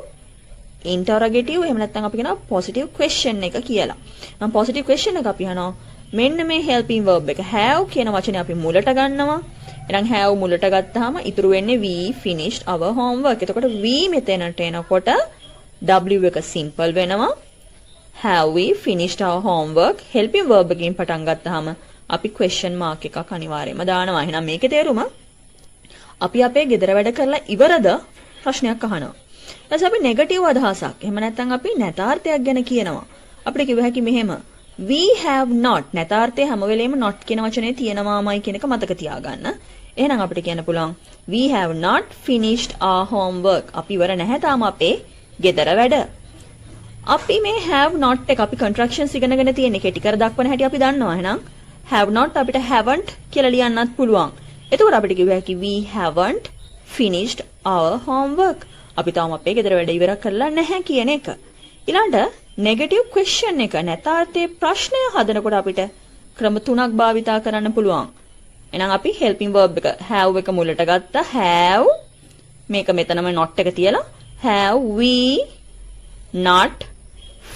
interrogative, එහෙම නැත්නම් අපි කියනවා positive question එක කියලා. නම් positive question එක අපි අහනවා මෙන්න මේ helping verb එක have කියන වචනේ අපි මුලට ගන්නවා. එහෙනම් have මුලට ගත්තාම ඉතුරු වෙන්නේ we finished our homework. එතකොට we මෙතනට එනකොට w එක simple වෙනවා. have we finished our homework helping verb එකකින් පටන් ගත්තාම අපි question mark එකක් අනිවාර්යයෙන්ම දානවා. එහෙනම් මේකේ තේරුම අපි අපේ ගෙදර වැඩ කරලා ඉවරද ප්‍රශ්නයක් අහනවා. ඊට අපි නෙගටිව් අදහසක් එහෙම නැත්නම් අපි නැතාර්ථයක් ගැන කියනවා. අපිට කිව්ව හැකි මෙහෙම we have not නැතාර්ථය හැම වෙලෙම not කියන වචනේ තියෙනවාමයි කියන එක මතක තියාගන්න. එහෙනම් අපිට කියන්න පුළුවන් we have not finished our homework. අපි ඉවර නැහැ තාම අපේ ගෙදර වැඩ. අපි මේ have not එක අපි contractions ඉගෙනගෙන තියෙන එකේ ටිකර දක්වන හැටි අපි දන්නවා. එහෙනම් have not අපිට haven't කියලා ලියන්නත් පුළුවන්. එතකොට අපිට කිව්ව හැකි we haven't finished our homework. අපි තාම අපේ ගෙදර වැඩ ඉවර කරලා නැහැ කියන එක. ඊළඟට negative question එක නැතාර්ථයේ ප්‍රශ්නය හදනකොට අපිට ක්‍රම තුනක් භාවිතා කරන්න පුළුවන්. එහෙනම් අපි helping verb එක have එක මුලට ගත්තා. have මේක මෙතනම not එක තියලා have we not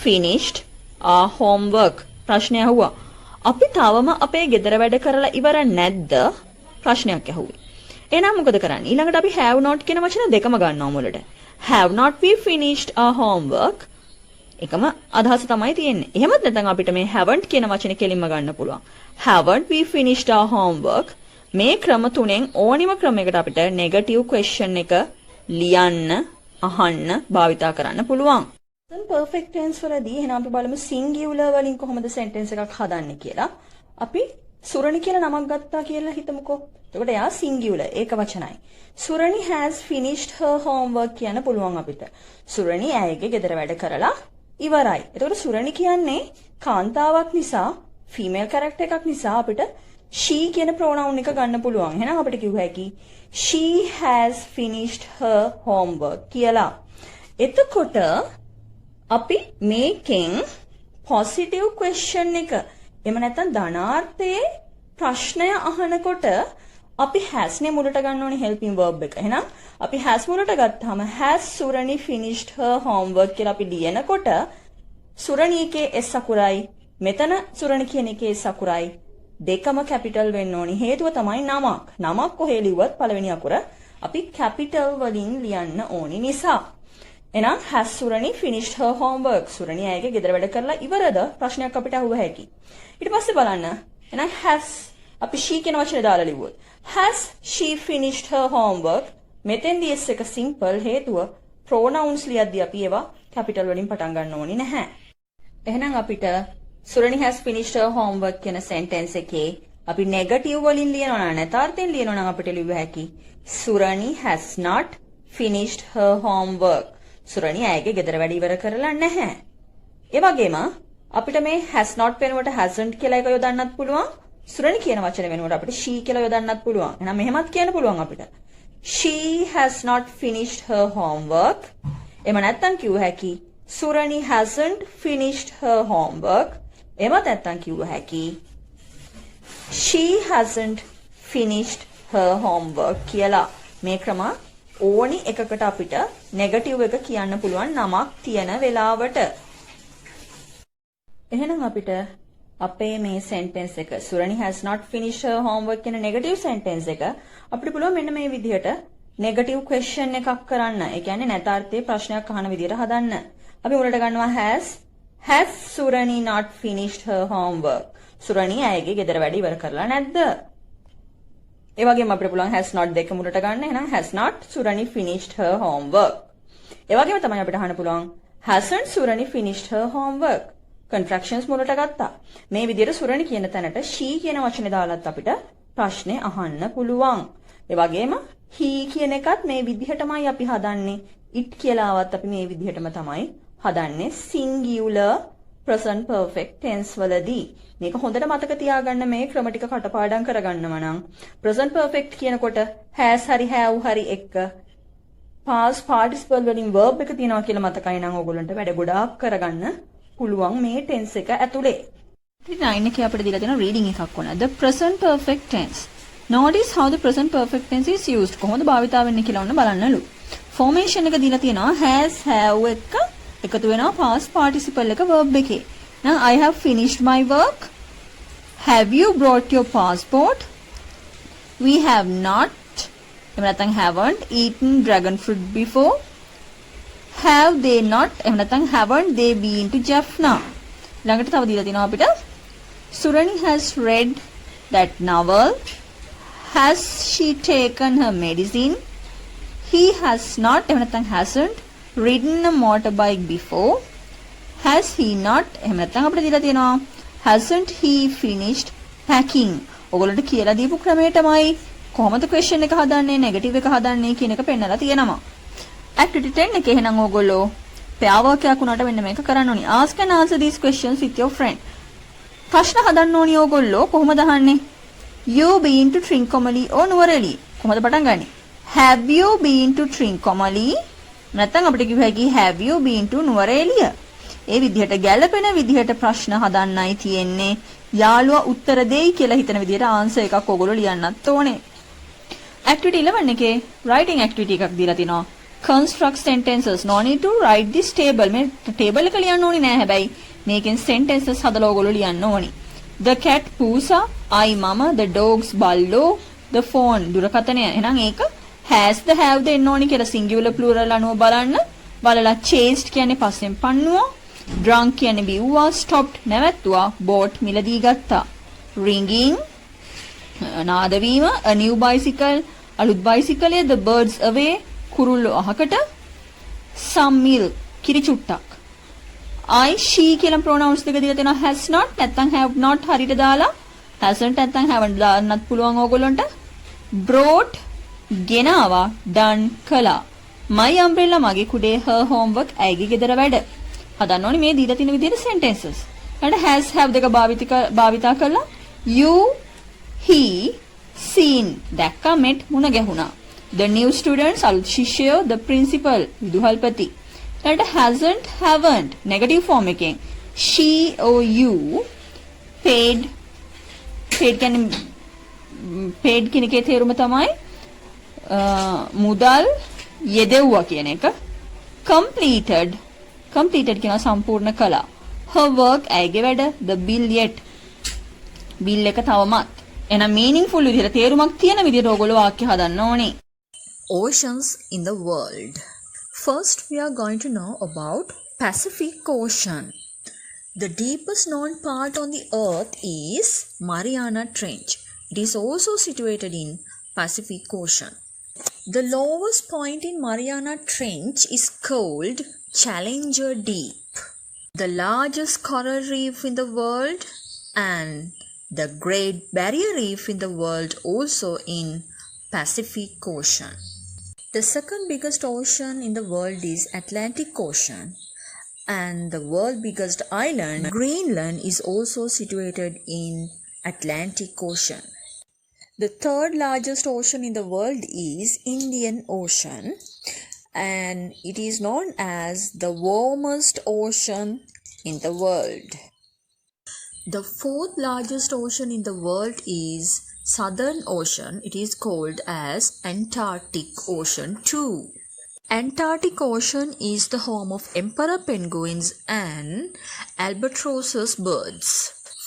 finished our homework ප්‍රශ්නය අහුවා. අපි තවම අපේ ගෙදර වැඩ කරලා ඉවර නැද්ද ප්‍රශ්නයක් අහුවේ. එහෙනම් මොකද කරන්නේ? ඊළඟට අපි have not කියන වචන දෙකම ගන්නවා මුලට. have not we finished our homework එකම අදහස තමයි තියෙන්නේ. එහෙමත් නැත්නම් අපිට මේ haven't කියන වචනේ කෙලින්ම ගන්න පුළුවන්. haven't we finished our homework මේ ක්‍රම තුනෙන් ඕනිම ක්‍රමයකට අපිට negative question එක ලියන්න, අහන්න, භාවිතා කරන්න පුළුවන්. දැන් perfect tense වලදී එහෙනම් අපි බලමු singular වලින් කොහොමද sentence එකක් හදන්නේ කියලා. අපි සුරණි කියලා නමක් ගත්තා කියලා හිතමුකෝ. එතකොට එයා singular ඒක වචනයි. සුරණි has finished her homework කියන්න පුළුවන් අපිට. සුරණි ඇයගේ ගෙදර වැඩ කරලා ඉවරයි. එතකොට සුරණි කියන්නේ කාන්තාවක් නිසා female character එකක් නිසා අපිට she කියන pronoun එක ගන්න පුළුවන්. එහෙනම් අපිට කිව්ව හැකි she has finished her homework කියලා. එතකොට අපි මේකෙන් positive question එක එහෙම නැත්නම් ධනාර්ථයේ ප්‍රශ්නය අහනකොට අපි has නේ මුලට ගන්න ඕනේ helping verb එක. එහෙනම් අපි has මුලට ගත්තාම has Surani finished her homework කියලා අපි ලියනකොට සුරණි එකේ s අකුරයි මෙතන සුරණි කියන එකේ s අකුරයි දෙකම කැපිටල් වෙන්න ඕනි. හේතුව තමයි නමක්. නමක් කොහේ ලිව්වත් පළවෙනි අකුර අපි කැපිටල් වලින් ලියන්න ඕනි නිසා. එහෙනම් has Surani finished her homework? සුරණි අයගේ ගෙදර වැඩ කරලා ඉවරද? ප්‍රශ්නයක් අපිට අහුව හැකි. ඊට පස්සේ බලන්න. එහෙනම් has අපි she කියන වචනේ දාලා ලිව්වොත් has she finished her homework? මෙතෙන්දී s එක simple හේතුව pronouns ලියද්දී අපි ඒවා කැපිටල් වලින් පටන් ගන්න ඕනි නැහැ. එහෙනම් අපිට Surani has finished her homework කියන sentence එකේ අපි negative වලින් ලියනවා නම් නැතාර්ථයෙන් ලියනවා නම් අපිට ලිව්ව හැකි Surani has not finished her homework. සුරණි අයගේ ගෙදර වැඩ ඉවර කරලා නැහැ. ඒ වගේම අපිට මේ has not වෙනුවට hasn't කියලා එක යොදන්නත් පුළුවන්. සුරණි කියන වචනේ වෙනුවට අපිට she කියලා යොදන්නත් පුළුවන්. එහෙනම් මෙහෙමත් කියන්න පුළුවන් අපිට. She has not finished her homework. එහෙම නැත්නම් කිව්ව හැකි Surani hasn't finished her homework. එහෙම නැත්නම් කිව්ව හැකි she hasn't finished her homework කියලා. මේ ක්‍රම ඕනි එකකට අපිට නෙගටිව් එක කියන්න පුළුවන් නමක් තියෙන වෙලාවට. එහෙනම් අපිට අපේ මේ sentence එක Surani has not finished her homework කියන negative sentence එක අපිට පුළුවන් මෙන්න මේ විදිහට negative question එකක් කරන්න. ඒ කියන්නේ නැතාර්ථයේ ප්‍රශ්නයක් අහන විදිහට හදන්න. අපි උඩට ගන්නවා has Surani not finished her homework? සුරණි අයගේ ගෙදර වැඩ ඉවර කරලා නැද්ද? ඒ වගේම අපිට පුළුවන් has not දෙක මුලට ගන්න. එහෙනම් has not Surani finished her homework. ඒ වගේම තමයි අපිට අහන්න පුළුවන් hasn't Surani finished her homework? contractions මුලට ගත්තා. මේ විදිහට සුරණි කියන තැනට she කියන වචනේ දාලත් අපිට ප්‍රශ්නේ අහන්න පුළුවන්. ඒ වගේම he කියන එකත් මේ විදිහටමයි අපි හදන්නේ. it කියලාවත් අපි මේ විදිහටම තමයි හදන්නේ singular present perfect tense වලදී. මේක හොඳට මතක තියාගන්න මේ ක්‍රම ටික කටපාඩම් කරගන්නම නම් present perfect කියනකොට has හරි have හරි එක්ක past participle වලින් verb එක තියෙනවා කියලා මතකයි නම් ඕගොල්ලන්ට වැඩ ගොඩාක් කරගන්න පුළුවන් මේ tense එක ඇතුලේ. ඉතින් 9 එකේ අපිට දීලා තියෙන reading එකක් වුණා. The present perfect tense. Notice how the present perfect tense is used. කොහොමද භාවිතා වෙන්නේ කියලා ඔන්න බලන්නලු. formation එක දීලා තියෙනවා has have එක එකතු වෙනවා past participle එක verb එකේ. Now I have finished my work. Have you brought your passport? We have not එහෙම නැත්නම් haven't eaten dragon fruit before. Have they not එහෙම නැත්නම් haven't they been to Jaffna? ළඟට තව දීලා තිනවා අපිට Surani has read that novel. Has she taken her medicine? He has not එහෙම නැත්නම් hasn't ridden a motorbike before. Has he not එහෙම නැත්නම් අපිට දීලා තියෙනවා hasn't he finished packing? ඔයගොල්ලන්ට කියලා දීපු ක්‍රමයටමයි කොහොමද question එක හදන්නේ negative එක හදන්නේ කියන එක පෙන්නලා තියෙනවා. activity 10 එකේ එහෙනම් ඔයගොල්ලෝ pair work එකක් උනාට මෙන්න මේක කරන්න ඕනි. Ask and answer these questions with your friend. ප්‍රශ්න හදන්න ඕනි ඕගොල්ලෝ කොහොමද අහන්නේ? You been to Trincomalee or Nuwara Eliya? කොහොමද පටන් ගන්නෙ? Have you been to Trincomalee? නැත්නම් අපිට කිව්ව හැකි have you been to Nuwara Eliya? ඒ විදිහට ගැළපෙන විදිහට ප්‍රශ්න හදන්නයි තියෙන්නේ. යාළුවා උත්තර දෙයි කියලා හිතන විදිහට ආන්සර් එකක් ඕගොල්ලෝ ලියන්නත් ඕනේ. Activity 11 එකේ writing activity එකක් දීලා තිනවා. Construct sentences. No need to write this table. මේ table එක ලියන්න ඕනේ නෑ හැබැයි. මේකෙන් sentences හදලා ඕගොල්ලෝ ලියන්න ඕනේ. The cat Poosa, I mama, the dogs Ballo, the phone දුරකථනය. එහෙනම් ඒක has the have the එන්න ඕනේ කියලා singular plural අනුව බලන්න. බලලා chased කියන්නේ පස්සෙන් පන්නුවා. Drunk කියන්නේ බිව්වා. Stopped නැවැත්තුවා. Bought මිලදී ගත්තා. Ringing නාද වීම. A new bicycle අලුත් බයිසිකලය. The birds away කුරුල්ලෝ අහකට. Some milk කිරි චුට්ටක්. I she කියලා pronouns දෙක දීලා තියෙනවා. has not නැත්නම් have not හරියට දාලා hasn't නැත්නම් haven't දාන්නත් පුළුවන් ඕගොල්ලන්ට. brought ගෙනාවා. done කළා. my umbrella මගේ කුඩේ. her homework ඇයිගේ ගෙදර වැඩ. හදන්න ඕනේ මේ දීලා තියෙන විදිහට sentences. ඊට has have දෙක භාවිතා කළා. you he seen දැක්කා met මුණ ගැහුණා. the new students අලුත් ශිෂ්‍යයෝ. the principal විදුහල්පති. ඊට hasn't haven't negative form එකෙන් she or you paid කියන එකේ තේරුම තමයි මුදල් යෙදෙව්වා කියන එක. completed කියන සම්පූර්ණ කළා. her work ඇයගේ වැඩ. the bill yet bill එක තවමත්. එහෙනම් meaningful විදිහට තේරුමක් තියෙන විදිහට ඕගොල්ලෝ වාක්‍ය හදන්න ඕනේ. Oceans in the world. First, we are going to know about Pacific Ocean. The deepest known part on the earth is Mariana Trench. It is also situated in Pacific Ocean. The lowest point in Mariana Trench is called Challenger Deep. The largest coral reef in the world and the Great Barrier Reef in the world also in Pacific Ocean. The second biggest ocean in the world is Atlantic Ocean, and the world's biggest island, Greenland, is also situated in Atlantic Ocean. The third largest ocean in the world is Indian Ocean, and it is known as the warmest ocean in the world. The fourth largest ocean in the world is Southern Ocean. It is called as Antarctic Ocean too. Antarctic Ocean is the home of emperor penguins and albatrosses birds.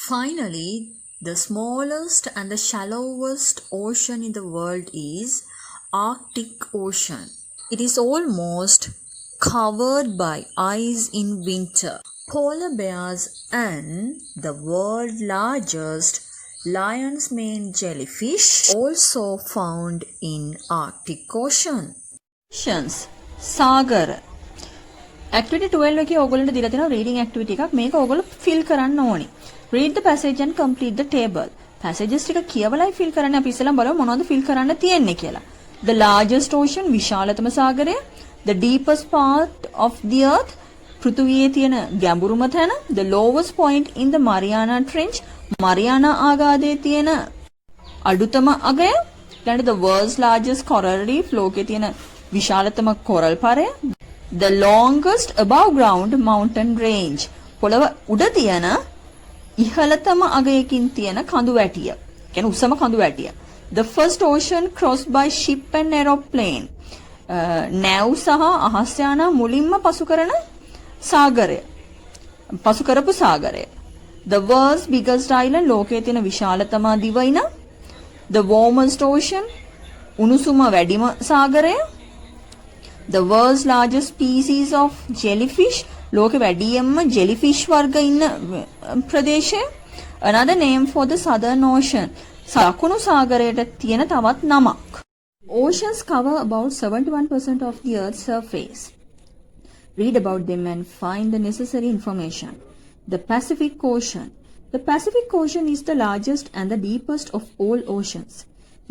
Finally, the smallest and the shallowest ocean in the world is Arctic Ocean. It is almost covered by ice in winter. Polar bears and the world's largest lion's mane jellyfish also found in Arctic Ocean. Sagara. Activity 12 එකේ ඕගොල්ලන්ට දීලා තියෙනවා reading activity එකක්. මේක ඕගොල්ලෝ fill කරන්න ඕනි. Read the passage and complete the table. Passages ටික කියවලයි fill කරන්න. අපි ඉස්සෙල්ලා බලමු මොනවද fill කරන්න තියෙන්නේ කියලා. The largest ocean විශාලතම සාගරය. The deepest part of the earth පෘථුවියේ තියෙන ගැඹුරුම තැන. The lowest point in the Mariana Trench Mariana ආගාධයේ තියෙන අඩුතම අගය. ඊළඟට the world's largest coral reef ලෝකයේ තියෙන විශාලතම coral පරය. The longest above ground mountain range පොළව උඩ තියෙන ඉහළතම අගයකින් තියෙන කඳු වැටිය. කියන්නේ උසම කඳු වැටිය. The first ocean crossed by ship and aeroplane නැව් සහ අහස් යාන මුලින්ම පසු කරපු සාගරය. The world's biggest island ලෝකයේ තියෙන විශාලතම දිවයින. The warmest ocean උණුසුම වැඩිම සාගරය. The world's largest species of jellyfish ලෝකෙ වැඩියෙන්ම jellyfish වර්ග ඉන්න ප්‍රදේශය. Another name for the southern ocean සකුණු සාගරයට තියෙන තවත් නමක්. Oceans cover about 71% of the earth's surface. Read about them and find the necessary information. The Pacific Ocean. The Pacific Ocean is the largest and the deepest of all oceans.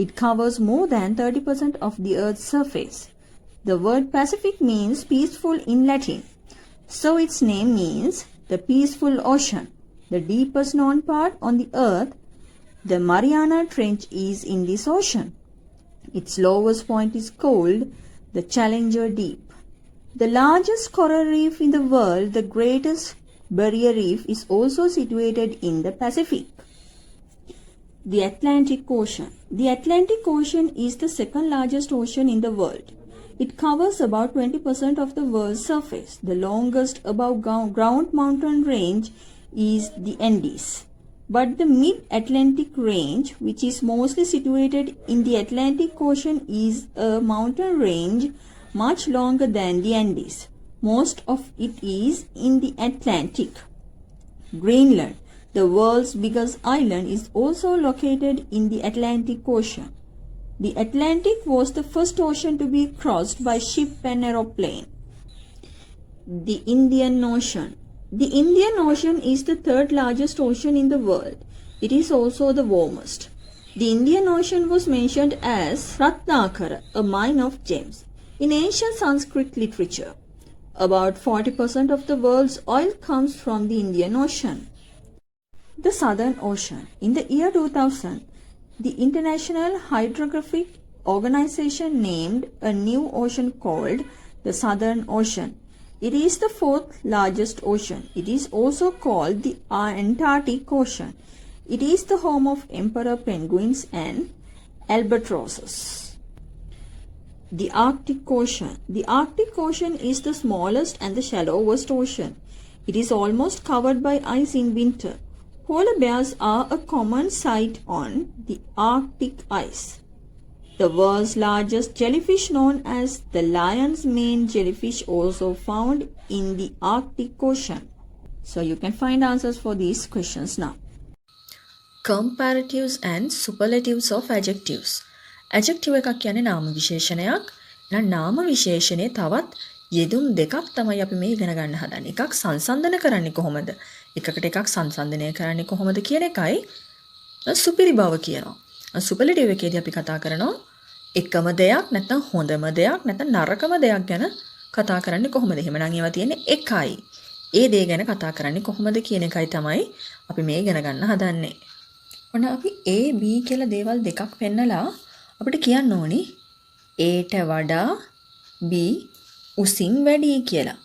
It covers more than 30% of the Earth's surface. The word Pacific means peaceful in Latin. So its name means the peaceful ocean. The deepest known part on the earth, the Mariana Trench, is in this ocean. Its lowest point is called the Challenger Deep. The largest coral reef in the world, the Greatest Barrier Reef, is also situated in the Pacific. The Atlantic Ocean. The Atlantic Ocean is the second largest ocean in the world. It covers about 20% of the world's surface. The longest above ground mountain range is the Andes. But the mid-Atlantic range, which is mostly situated in the Atlantic Ocean, is a mountain range much longer than the Andes. Most of it is in the Atlantic. Greenland, the world's biggest island, is also located in the Atlantic Ocean. The Atlantic was the first ocean to be crossed by ship and aeroplane. The Indian Ocean. The Indian Ocean is the third largest ocean in the world. It is also the warmest. The Indian Ocean was mentioned as Ratnakara, a mine of gems, in ancient Sanskrit literature. About 40% of the world's oil comes from the Indian Ocean. The Southern Ocean. In the year 2000, the International Hydrographic Organization named a new ocean called the Southern Ocean. It is the fourth largest ocean. It is also called the Antarctic Ocean. It is the home of emperor penguins and albatrosses. The Arctic Ocean. The Arctic Ocean is the smallest and the shallowest ocean. It is almost covered by ice in winter. Polar bears are a common sight on the Arctic ice. The world's largest jellyfish, known as the lion's mane jellyfish, also found in the Arctic Ocean. So you can find answers for these questions now. Comparatives and superlatives of adjectives. Adjective එකක් කියන්නේ නාම විශේෂණයක්. එහෙනම් නාම විශේෂණේ තවත් යෙදුම් දෙකක් තමයි අපි මේ ඉගෙන ගන්න හදන්නේ. එකක් සංසන්දන කරන්නේ කොහොමද? එකකට එකක් සංසන්දනය කරන්නේ කොහොමද කියන එකයි සුපිරි බව කියනවා. සුපර්ලටිව් එකේදී අපි කතා කරනවා එකම දෙයක් නැත්නම් හොඳම දෙයක් නැත්නම් නරකම දෙයක් ගැන කතා කරන්නේ කොහොමද? එහෙමනම් ඒවා තියෙන්නේ එකයි. ඒ දේ ගැන කතා කරන්නේ කොහොමද කියන එකයි තමයි අපි මේ ඉගෙන ගන්න හදන්නේ. ඔන්න අපි A B කියලා දේවල් දෙකක් පෙන්නලා අපිට කියන්න ඕනි Aට වඩා B උසින් වැඩි කියලා.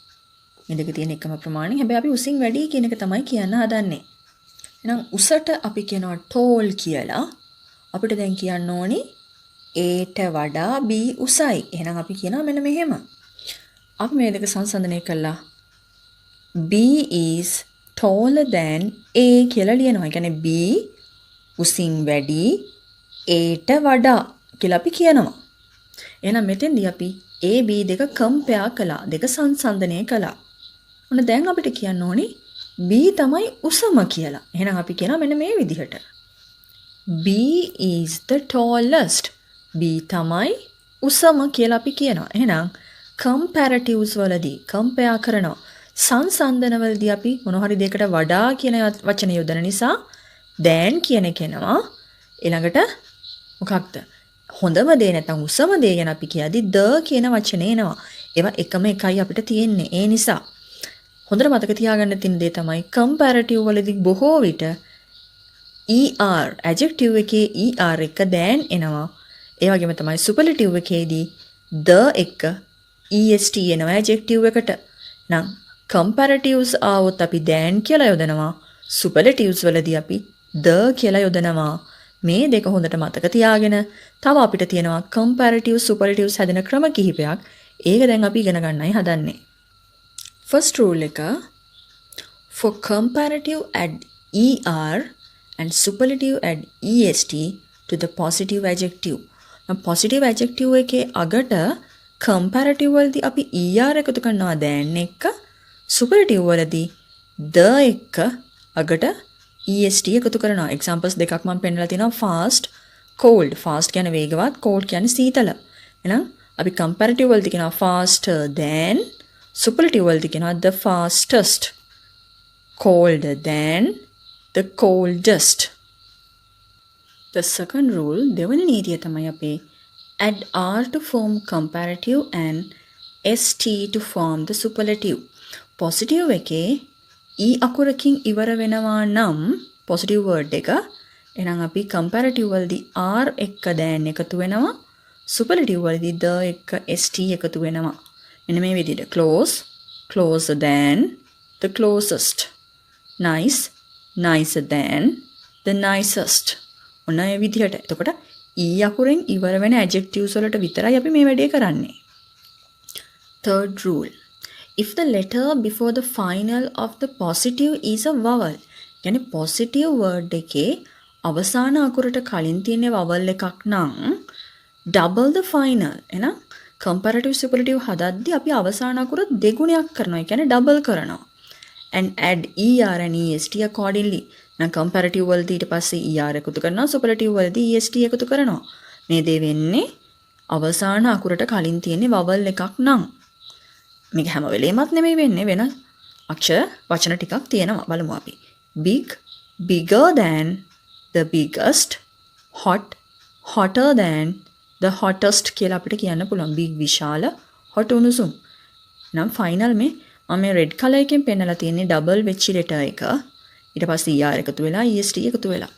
මේ දෙක තියෙන එකම ප්‍රමාණය. හැබැයි අපි උසින් වැඩි කියන එක තමයි කියන්න හදන්නේ. එහෙනම් උසට අපි කියනවා tall කියලා. අපිට දැන් කියන්න ඕනි Aට වඩා B උසයි. එහෙනම් අපි කියනවා මෙන්න මෙහෙම. අපි මේ දෙක සංසන්දනය කළා. B is taller than A කියලා ලියනවා. ඒ කියන්නේ B උසින් වැඩි Aට වඩා කියලා අපි කියනවා. එහෙනම් මෙතෙන්දී අපි A B දෙක කම්පෙයාර් කළා. දෙක සංසන්දනය කළා. ඔන්න දැන් අපිට කියන්න ඕනේ B තමයි උසම කියලා. එහෙනම් අපි කියනවා මෙන්න මේ විදිහට. B is the tallest. B තමයි උසම කියලා අපි කියනවා. එහෙනම් comparatives වලදී compare කරනවා. සංසන්දන වලදී අපි මොන හරි දෙයකට වඩා කියන වචන යොදන නිසා than කියන එක එනවා. ඊළඟට මොකක්ද? හොඳම දේ නැත්නම් උසම දේ ගැන අපි කියද්දි the කියන වචනේ එනවා. ඒවා එකම එකයි අපිට තියෙන්නේ. ඒ නිසා හොඳට මතක තියාගන්න තියෙන දේ තමයි comparative වලදී බොහෝ විට er adjective එකේ er එක than එනවා. ඒ වගේම තමයි superlative එකේදී the එක est එනවා adjective එකට. නම් comparatives ආවොත් අපි than කියලා යොදනවා. superlatives වලදී අපි the කියලා යොදනවා. මේ දෙක හොඳට මතක තියාගෙන තව අපිට තියෙනවා comparative superlatives හැදෙන ක්‍රම කිහිපයක්. ඒක දැන් අපි ඉගෙන ගන්නයි හදන්නේ. First rule එක for comparative add er and superlative add est to the positive adjective. now positive adjective එකේ අගට comparative වලදී අපි er එකතු කරනවා than එක, superlative වලදී the එක අගට est එකතු කරනවා. examples දෙකක් මම පෙන්නලා තිනවා fast cold. fast කියන්නේ වේගවත්, cold කියන්නේ සීතල. එහෙනම් අපි comparative වලදී කියනවා faster than, superlative වලදී කියනවා the fastest, colder than, the coldest. The second rule දෙවෙනි නීතිය තමයි අපේ add r to form comparative and st to form the superlative. Positive එකේ E අකුරකින් ඉවර වෙනවා නම් පොසිටිව් වර්ඩ් එක එහෙනම් අපි කම්පැරටිව් වලදී R එක්ක දැන් එකතු වෙනවා සුපර්ලටිව් වලදී the එක්ක st එකතු වෙනවා මෙන්න මේ විදිහට close closer than the closest nice nicer than the nicest ඔන්න ඒ විදිහට එතකොට E අකුරෙන් ඉවර වෙන adjectives වලට විතරයි අපි මේ වැඩේ කරන්නේ third rule if the letter before the final of the positive is a vowel يعني positive word එකේ අවසාන අකුරට කලින් තියෙන vowel එකක් නම් double the final එහෙනම් comparative superlative හදද්දී අපි අවසාන අකුර දෙගුණයක් කරනවා ඒ කියන්නේ double කරනවා and add er and est accordingly නම් comparative වලදී ඊට පස්සේ er එකතු කරනවා superlative වලදී est එකතු කරනවා මේ දේ වෙන්නේ අවසාන අකුරට කලින් තියෙන vowel එකක් නම් මේක හැම වෙලේමත් නෙමෙයි වෙන්නේ වෙන අක්ෂර වචන ටිකක් තියෙනවා බලමු අපි big bigger than the biggest hot hotter than the hottest කියලා අපිට කියන්න පුළුවන් big විශාල hot උණුසුම් නම් ෆයිනල් මේ රෙඩ් කලර් එකෙන් පෙන්නලා තියෙන්නේ ඩබල් වෙච්ච ලෙටර් එක ඊට පස්සේ er එකතු වෙලා est එකතු වෙලා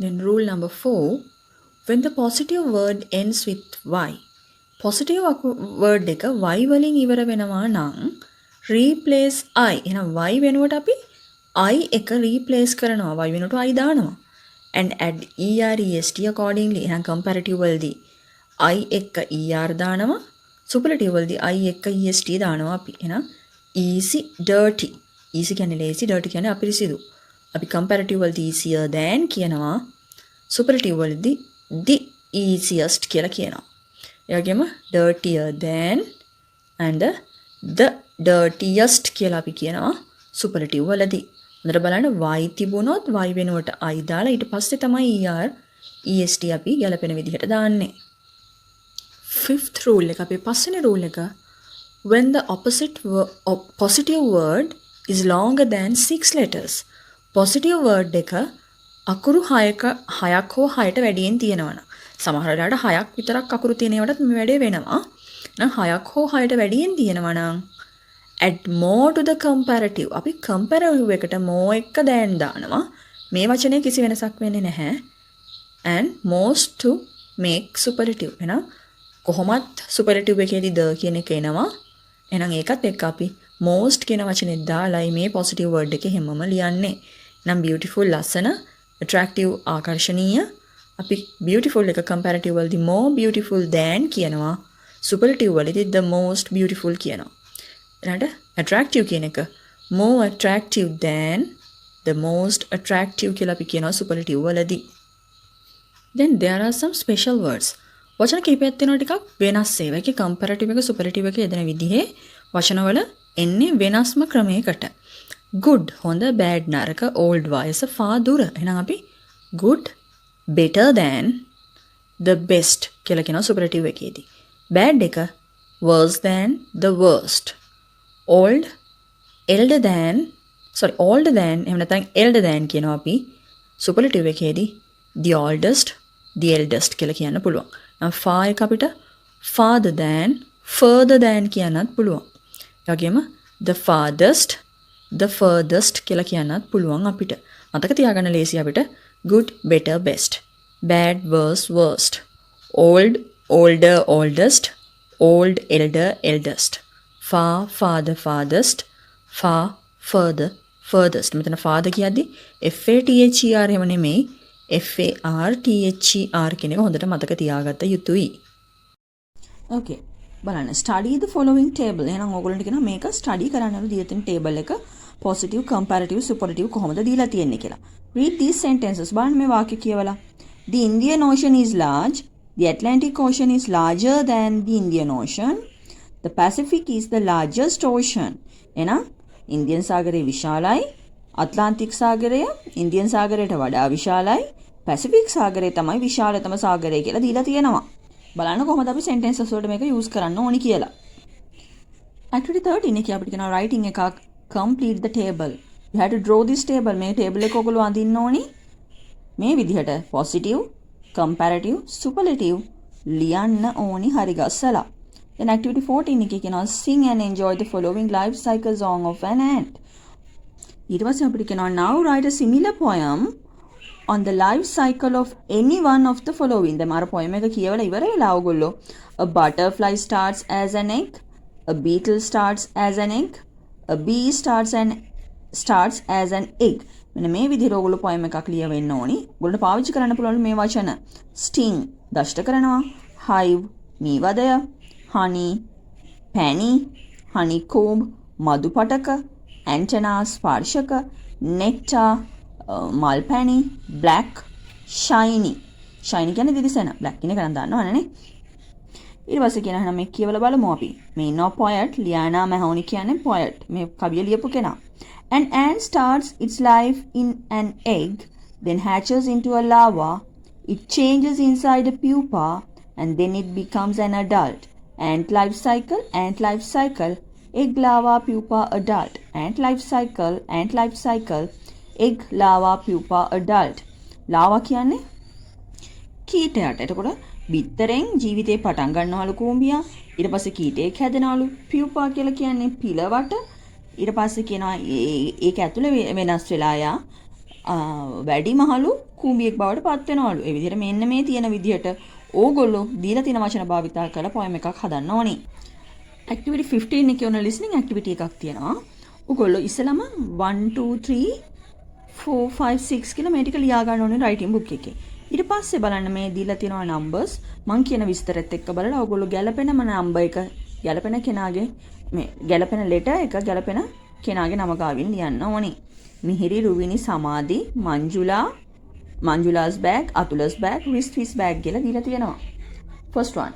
then rule number 4 when the positive word ends with y positive word එක y වලින් ඉවර වෙනවා නම් replace I එහෙනම් y වෙනුවට අපි I එක replace කරනවා y වෙනුවට I දානවා and add er est accordingly එහෙනම් comparative වලදී I එක er දානවා superlative වලදී I එක est දානවා අපි එහෙනම් easy dirty easy කියන්නේ lazy dirty කියන්නේ අපිරිසිදු අපි comparative වලදී easier than කියනවා superlative වලදී the easiest කියලා කියනවා ඒ වගේම dirtier than and the dirtiest කියලා අපි කියනවා superlative වලදී හොඳට බලන්න y තිබුණොත් y වෙනුවට I දාලා ඊට පස්සේ තමයි er est අපි ගැලපෙන විදිහට දාන්නේ fifth rule එක අපේ පස්වෙනි rule එක when the opposite positive word is longer than 6 letters positive word එක අකුරු 6ක් හෝ 6ට වැඩියෙන් තියෙනවනම් සමහර වෙලාවට 6ක් විතරක් අකුරු තියෙන ඒවාටත් මේ වැඩේ වෙනවා නම් 6ක් හෝ 6ට වැඩියෙන් තියෙනවා නම් add more to the comparative අපි comparative එකට more එක දැන් දානවා මේ වචනේ කිසි වෙනසක් වෙන්නේ නැහැ and most to make superlative එහෙනම් කොහොමත් superlative එකේදී the කියන එක එනවා එහෙනම් ඒකත් එක්ක අපි most කියන වචනේ දාලායි මේ positive word එකේ හැමම ලියන්නේ නම් beautiful ලස්සන attractive ආකර්ෂණීය අපි beautiful එක comparative වලදී more beautiful than කියනවා superlative වලදී the most beautiful කියනවා ඊළඟට attractive කියන එක more attractive than the most attractive කියලා අපි කියනවා superlative වලදී then there are some special words වචන කීපයක් තියෙනවා ටිකක් වෙනස් ඒවා ඒකේ comparative එක superlative එක යෙදෙන විදිහේ වචනවල එන්නේ වෙනස්ම ක්‍රමයකට good හොඳ bad නරක old වයස far දුර එහෙනම් අපි good better than the best කියලා කියනවා superlative එකේදී bad එක worse than the worst old older than එහෙම නැත්නම් elder than කියනවා අපි superlative එකේදී the oldest the eldest කියලා කියන්න පුළුවන් නම් far එක අපිට farther than further than කියන්නත් පුළුවන් ඒ වගේම the farthest the furthest කියලා කියන්නත් පුළුවන් අපිට මතක තියාගන්න ලේසි අපිට good better best bad worse worst old older oldest old elder eldest far farther farthest far further furthest මෙතන father කියද්දි f a t h e r එහෙම නෙමෙයි f a r t h e r කියන එක හොඳට මතක තියාගත්ත යුතුයි okay බලන්න study the following table එහෙනම් ඕගොල්ලන්ට කියනවා මේක study කරන්නලු දීලා තියෙන table එක positive comparative superlative කොහොමද දීලා තියෙන්නේ කියලා read these sentences බලන්න මේ වාක්‍ය කියවලා the Indian Ocean is large the Atlantic Ocean is larger than the Indian Ocean the Pacific is the largest ocean එහෙනම් ඉන්දියන් සාගරය විශාලයි අට්ලාන්ටික් සාගරය ඉන්දියන් සාගරයට වඩා විශාලයි පැසිෆික් සාගරය තමයි විශාලතම සාගරය කියලා දීලා තියෙනවා බලන්න කොහොමද අපි sentences වලට මේක use කරන්න ඕනි කියලා activity 13 එකේ අපිට කියනවා writing එකක් complete the table you have to draw this table මේ table එක ඔයගොල්ලෝ අඳින්න ඕනි මේ විදිහට positive comparative superlative ලියන්න ඕනි හරි ගස්සලා Then activity 14 එකේ කියනවා sing and enjoy the following life cycle song of an ant. ඊට පස්සේ අපිට කියනවා now write a similar poem on the life cycle of any one of the following. දැන් අර poem එක කියවලා ඉවර වෙලා ඔයගොල්ලෝ a butterfly starts as an egg, a beetle starts as an egg, a bee starts as an egg. මෙන්න මේ විදිහට ඔයගොල්ලෝ poem එකක් ලියවෙන්න ඕනි. ඔයගොල්ලන්ට පාවිච්චි කරන්න පුළුවන් මේ වචන sting දෂ්ට කරනවා, hive මීවදය, honey පැණි, honeycomb මදුපටක, antenna ස්පර්ශක, nectar මල් පැණි, black shiny කියන්නේ දිලිසෙන, black කියන එක නම් දන්නවනේ. ඊට පස්සේ කියන එහෙනම් මේ කියවලා බලමු අපි. මේ ඉන්නවා poet ලියානා මැහෝනි කියන්නේ poet. මේ කවිය ලියපු කෙනා. An ant starts its life in an egg, then hatches into a larva. It changes inside a pupa, and then it becomes an adult. Ant life cycle, egg, larva, pupa, adult. Ant life cycle, egg, larva, pupa, adult. larva කියන්නේ කීටයට. එතකොට බිත්තරෙන් ජීවිතේ පටන් ගන්නවලු කූඹියා. ඊට පස්සේ කීටයක් හැදෙනවලු. pupa කියලා කියන්නේ පිලවට. ඊට පස්සේ කියනවා ඒක ඇතුලේ වෙනස් වෙලා යා වැඩිමහලු කූඹියෙක් බවට පත් වෙනවලු. ඒ විදිහට මෙන්න මේ තියෙන විදිහට ඕගොල්ලෝ දීලා තියෙන වචන භාවිතා කරලා poem එකක් හදන්න ඕනේ. activity 15 එකේ උන listening activity එකක් තියෙනවා. ඕගොල්ලෝ ඉස්සලම 1 2 3 4 5 6 කියලා මේ ටික ලියා ගන්න ඕනේ writing book එකේ. ඊට පස්සේ බලන්න මේ දීලා තියෙනවා numbers. මං කියන විස්තරෙත් එක්ක බලලා ඕගොල්ලෝ ගැලපෙනම number එක ගැලපෙන කෙනාගේ මේ ගැලපෙන letter එක ගැලපෙන කෙනාගේ නම ගාවින් ලියන්න ඕනේ. මිහිරි රුවිනි සමාධි Manjula's bag, Atula's bag, Ristvi's bag කියලා දීලා තියෙනවා. First one.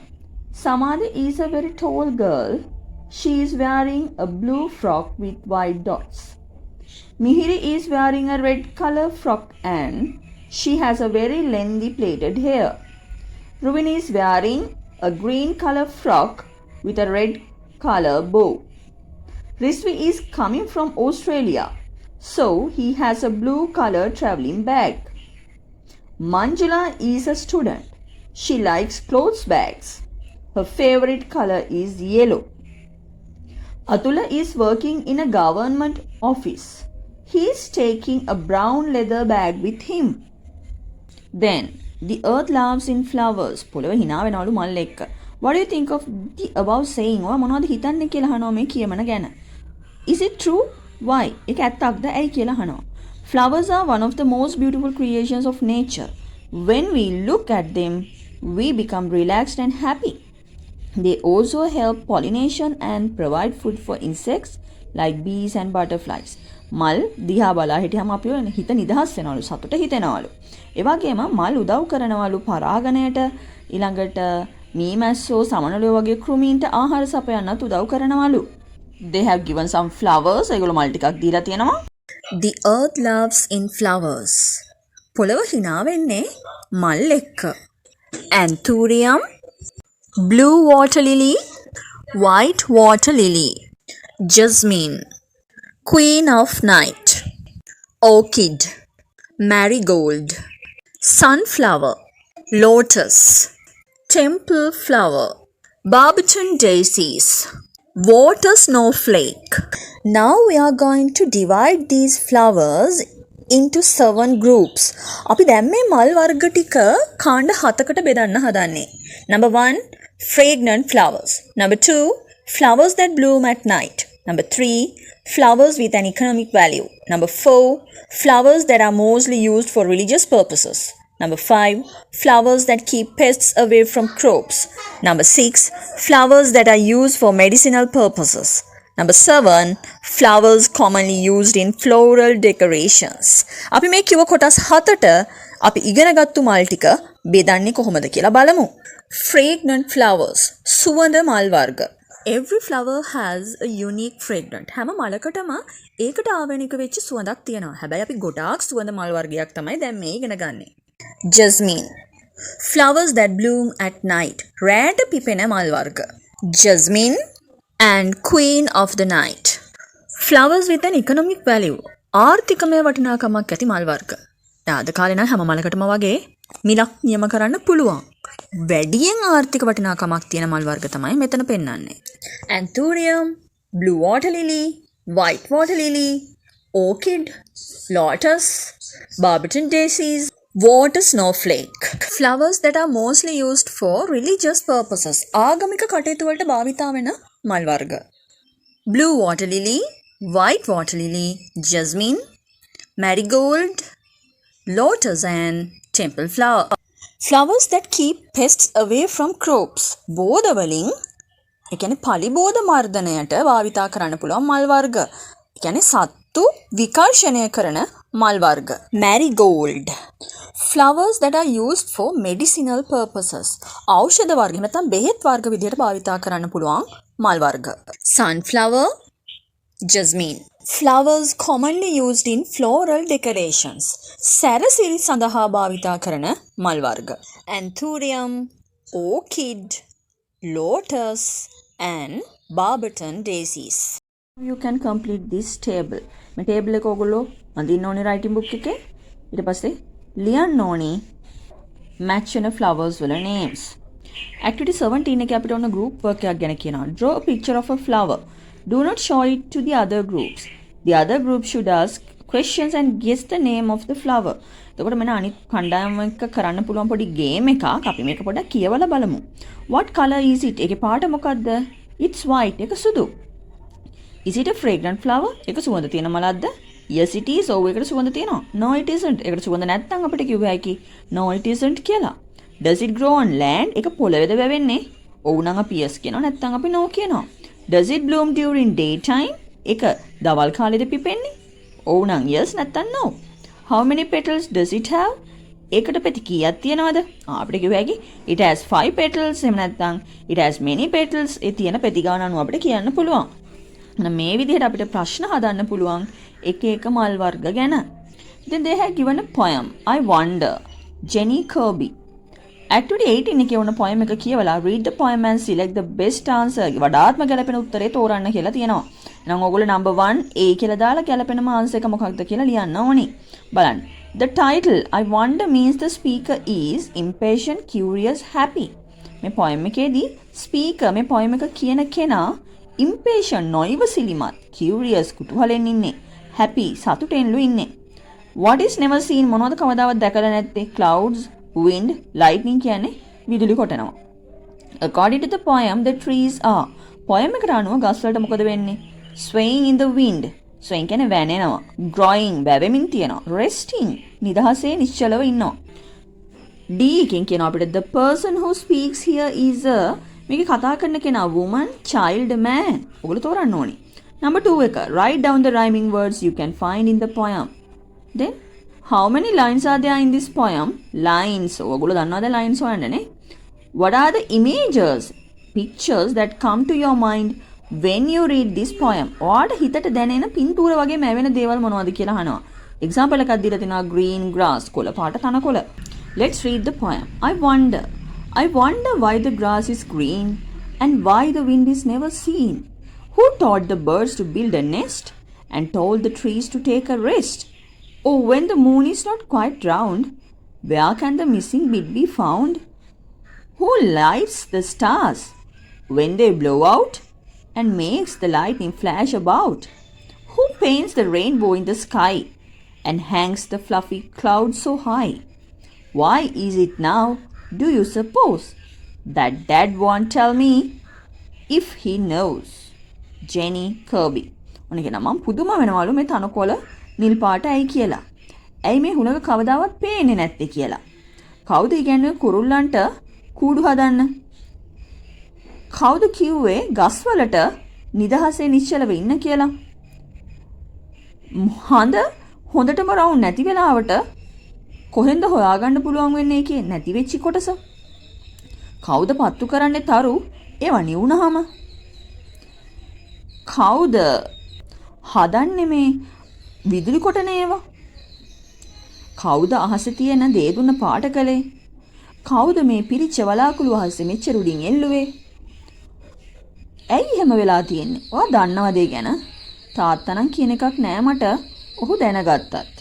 Samadhi is a very tall girl. She is wearing a blue frock with white dots. Mihiri is wearing a red color frock and she has a very lengthy plaited hair. Ruvini is wearing a green color frock with a red color bow. Ristvi is coming from Australia, so he has a blue color traveling bag. Manjula is a student. She likes clothes bags. Her favorite color is yellow. Atula is working in a government office. He is taking a brown leather bag with him. Then the earth loves in flowers. පොළව hina වෙනවලු මල් එක්ක. What do you think of the above saying? ඔයා මොනවද හිතන්නේ කියලා අහනවා මේ කියමන ගැන. Is it true? Why? ඒක ඇත්තක්ද? ඇයි කියලා අහනවා. Flowers are one of the most beautiful creations of nature. When we look at them, we become relaxed and happy. They also help pollination and provide food for insects like bees and butterflies. මල් දිහා බලා හිටියම අපිව හිත නිදහස් වෙනවලු, සතුට හිතෙනවලු. ඒ වගේම මල් උදව් කරනවලු පරාගණයට, ඊළඟට මීමැස්සෝ සමනලෝ වගේ කෘමීන්ට ආහාර සපයන්නත් උදව් කරනවලු. They have given some flowers. ඒගොල්ලෝ මල් ටිකක් දීලා තියෙනවා. The earth loves in flowers. පොළව hina වෙන්නේ මල් එක්ක. Anthurium, blue water lily, white water lily, jasmine, queen of night, orchid, marigold, sunflower, lotus, temple flower, barbiton daisies, water snowflake. Now we are going to divide these flowers into 7 groups. අපි දැන් මේ මල් වර්ග ටික කාණ්ඩ 7කට බෙදන්න හදන්නේ. Number 1, fragrant flowers. Number 2, flowers that bloom at night. Number 3, flowers with an economic value. Number 4, flowers that are mostly used for religious purposes. Number 5, flowers that keep pests away from crops. Number 6, flowers that are used for medicinal purposes. Number 7, flowers commonly used in floral decorations. අපි මේ කිව්ව කොටස් 7ට අපි ඉගෙනගත්තු මල් ටික බෙදන්නේ කොහොමද කියලා බලමු. Fragrant flowers, සුවඳ මල් වර්ග. Every flower has a unique fragrant. හැම මලකටම ඒකට ආවේනික වෙච්ච සුවඳක් තියෙනවා. හැබැයි අපි ගොඩාක් සුවඳ මල් වර්ගයක් තමයි දැන් මේ ඉගෙන ගන්නෙ. Jasmine, flowers that bloom at night. රැට පිපෙන මල් වර්ග. Jasmine and queen of the night. Flowers with an economic value. ආර්ථිකමය වටිනාකමක් ඇති මල් වර්ග. අද කාලේ නම් හැම මලකටම වගේ මිලක් නියම කරන්න පුළුවන්. වැඩියෙන් ආර්ථික වටිනාකමක් තියෙන මල් වර්ග තමයි මෙතන පෙන්වන්නේ. Anthurium, blue water lily, white water lily, orchid, lotus, Barberton daisies, water snowflake. Flowers that are mostly used for religious purposes. ආගමික කටයුතු වලට භාවිතා වෙන මල් වර්ග. Blue water lily, white water lily, jasmine, marigold, lotus and temple flower. Flowers that keep pests away from crops. බෝධ වලින් ඒ කියන්නේ පලිබෝධ මර්ධනයට භාවිතා කරන්න පුළුවන් මල් වර්ග. ඒ කියන්නේ සත්තු විකර්ෂණය කරන මල් වර්ග. Marigold. Flowers that are used for medicinal purposes. ඖෂධ වර්ග නැත්නම් බෙහෙත් වර්ග විදිහට භාවිතා කරන්න පුළුවන් මල් වර්ග. Sunflower, jasmine. Flowers commonly used in floral decorations. සැරසිලි සඳහා භාවිතා කරන මල් වර්ග. Anthurium, orchid, lotus and Barberton daisies. You can complete this table. මේ table එක ඔයගොල්ලෝ අඳින්න ඕනේ writing book එකේ. ඊට පස්සේ ලියන්න ඕනේ match වෙන flowers වල names. Activity 17 එකේ අපිට ඔන්න group work එකක් ගැන කියනවා. Draw a picture of a flower. Do not show it to the other groups. The other group should ask questions and guess the name of the flower. එතකොට මෙන්න අනිත් කණ්ඩායම එක්ක කරන්න පුළුවන් පොඩි ගේම් එකක්. අපි මේක පොඩ්ඩක් කියවලා බලමු. What color is it? ඒකේ පාට මොකක්ද? It's white. ඒක සුදු. Is it a fragrant flower? ඒක සුවඳ තියෙන මලක්ද? Yes it is. ඔව් ඒකට සුවඳ තියෙනවා. No it isn't. ඒකට සුවඳ නැත්නම් අපිට කිව්ව හැකි no it isn't කියලා. Does it grow on land? ඒක පොළවේද වැවෙන්නේ? ඔව් නම් අපි yes කියනවා නැත්නම් අපි no කියනවා. Does it bloom during daytime? ඒක දවල් කාලෙද පිපෙන්නේ? ඔව් නම් yes නැත්නම් no. How many petals does it have? ඒකට පෙති කීයක් තියෙනවද? අපිට කිව්ව හැකි it has 5 petals. එහෙම නැත්නම් it has many petals. ඒ තියෙන පෙති ගාන අනුව අපිට කියන්න පුළුවන්. මේ විදිහට අපිට ප්‍රශ්න හදන්න පුළුවන් එක එක මල් වර්ග ගැන. Then they have given a poem. I wonder. Jenny Kirby. Activity 18 එකේ වුණ poem එක කියවලා read the poem and select the best answer. වඩාත්ම ගැලපෙන උත්තරේ තෝරන්න කියලා තියෙනවා. එහෙනම් ඔයගොල්ලෝ number 1 A කියලා දාලා ගැලපෙනම answer එක මොකක්ද කියලා ලියන්න ඕනි. බලන්න. The title I wonder means the speaker is impatient, curious, happy. මේ poem එකේදී speaker මේ poem එක කියන කෙනා impatient නොයිවසිලිමත්, curious කුතුහලෙන් ඉන්නේ, happy සතුටෙන්ලු ඉන්නේ. What is never seen මොනවද කවදාවත් දැකලා නැත්තේ? Clouds, wind, lightning කියන්නේ විදුලි කොටනවා. According to the poem the trees are. poem එකට අනුව ගස් වලට මොකද වෙන්නේ? Swaying in the wind. swaying කියන්නේ වැනෙනවා. growing වැවෙමින් තියනවා. resting නිදහසේ නිශ්චලව ඉන්නවා. D එකෙන් කියන අපිට the person who speaks here is a මේක කතා කරන කෙනා woman, child, man. ඔයගොල්ලෝ තෝරන්න ඕනි. Number 2 එක write down the rhyming words you can find in the poem. Then how many lines are there in this poem? Lines. ඔයගොල්ලෝ දන්නවද lines හොයන්නනේ? What are the images, pictures that come to your mind when you read this poem? ඔයාට හිතට දැනෙන පින්තූර වගේ මැවෙන දේවල් මොනවද කියලා අහනවා. example එකක් දීලා තිනවා green grass කොළ පාට තනකොළ. Let's read the poem. I wonder why the grass is green and why the wind is never seen. Who taught the birds to build a nest and told the trees to take a rest? Oh, when the moon is not quite round, where can the missing bit be found? Who lights the stars when they blow out and makes the lightning flash about? Who paints the rainbow in the sky and hangs the fluffy clouds so high? Why is it now, do you suppose, that Dad won't tell me if he knows? Jenny Kirby. ඔන්න කියන මම පුදුම වෙනවලු මේ තනකොළ නිල් පාටයි කියලා. ඇයි මේ හුලඟ කවදාවත් පේන්නේ නැත්තේ කියලා. කවුද කියන්නේ කුරුල්ලන්ට කූඩු හදන්න? කවුද කිව්වේ ගස්වලට නිදහසේ නිශ්චලව ඉන්න කියලා? හඳ හොඳටම රවුම් නැති වෙලාවට කොහෙන්ද හොයාගන්න පුළුවන් වෙන්නේ ඒකේ නැති වෙච්ච කොටස? කවුද පත්තු කරන්නේ තරු ඒවා නිවුනහම? කවුද හදන්නේ මේ විදුලි කොටන ඒවා? කවුද අහසේ තියෙන දේ දුන්න පාට කලේ? කවුද මේ පිරිච්ච වලාකුළු අහසේ මෙච්චර උඩින් එල්ලුවේ? ඇයි එහෙම වෙලා තියෙන්නේ? ඔයා දන්නවද ඒ ගැන? තාත්තා නම් කියන එකක් නෑ මට. ඔහු දැනගත්තත්.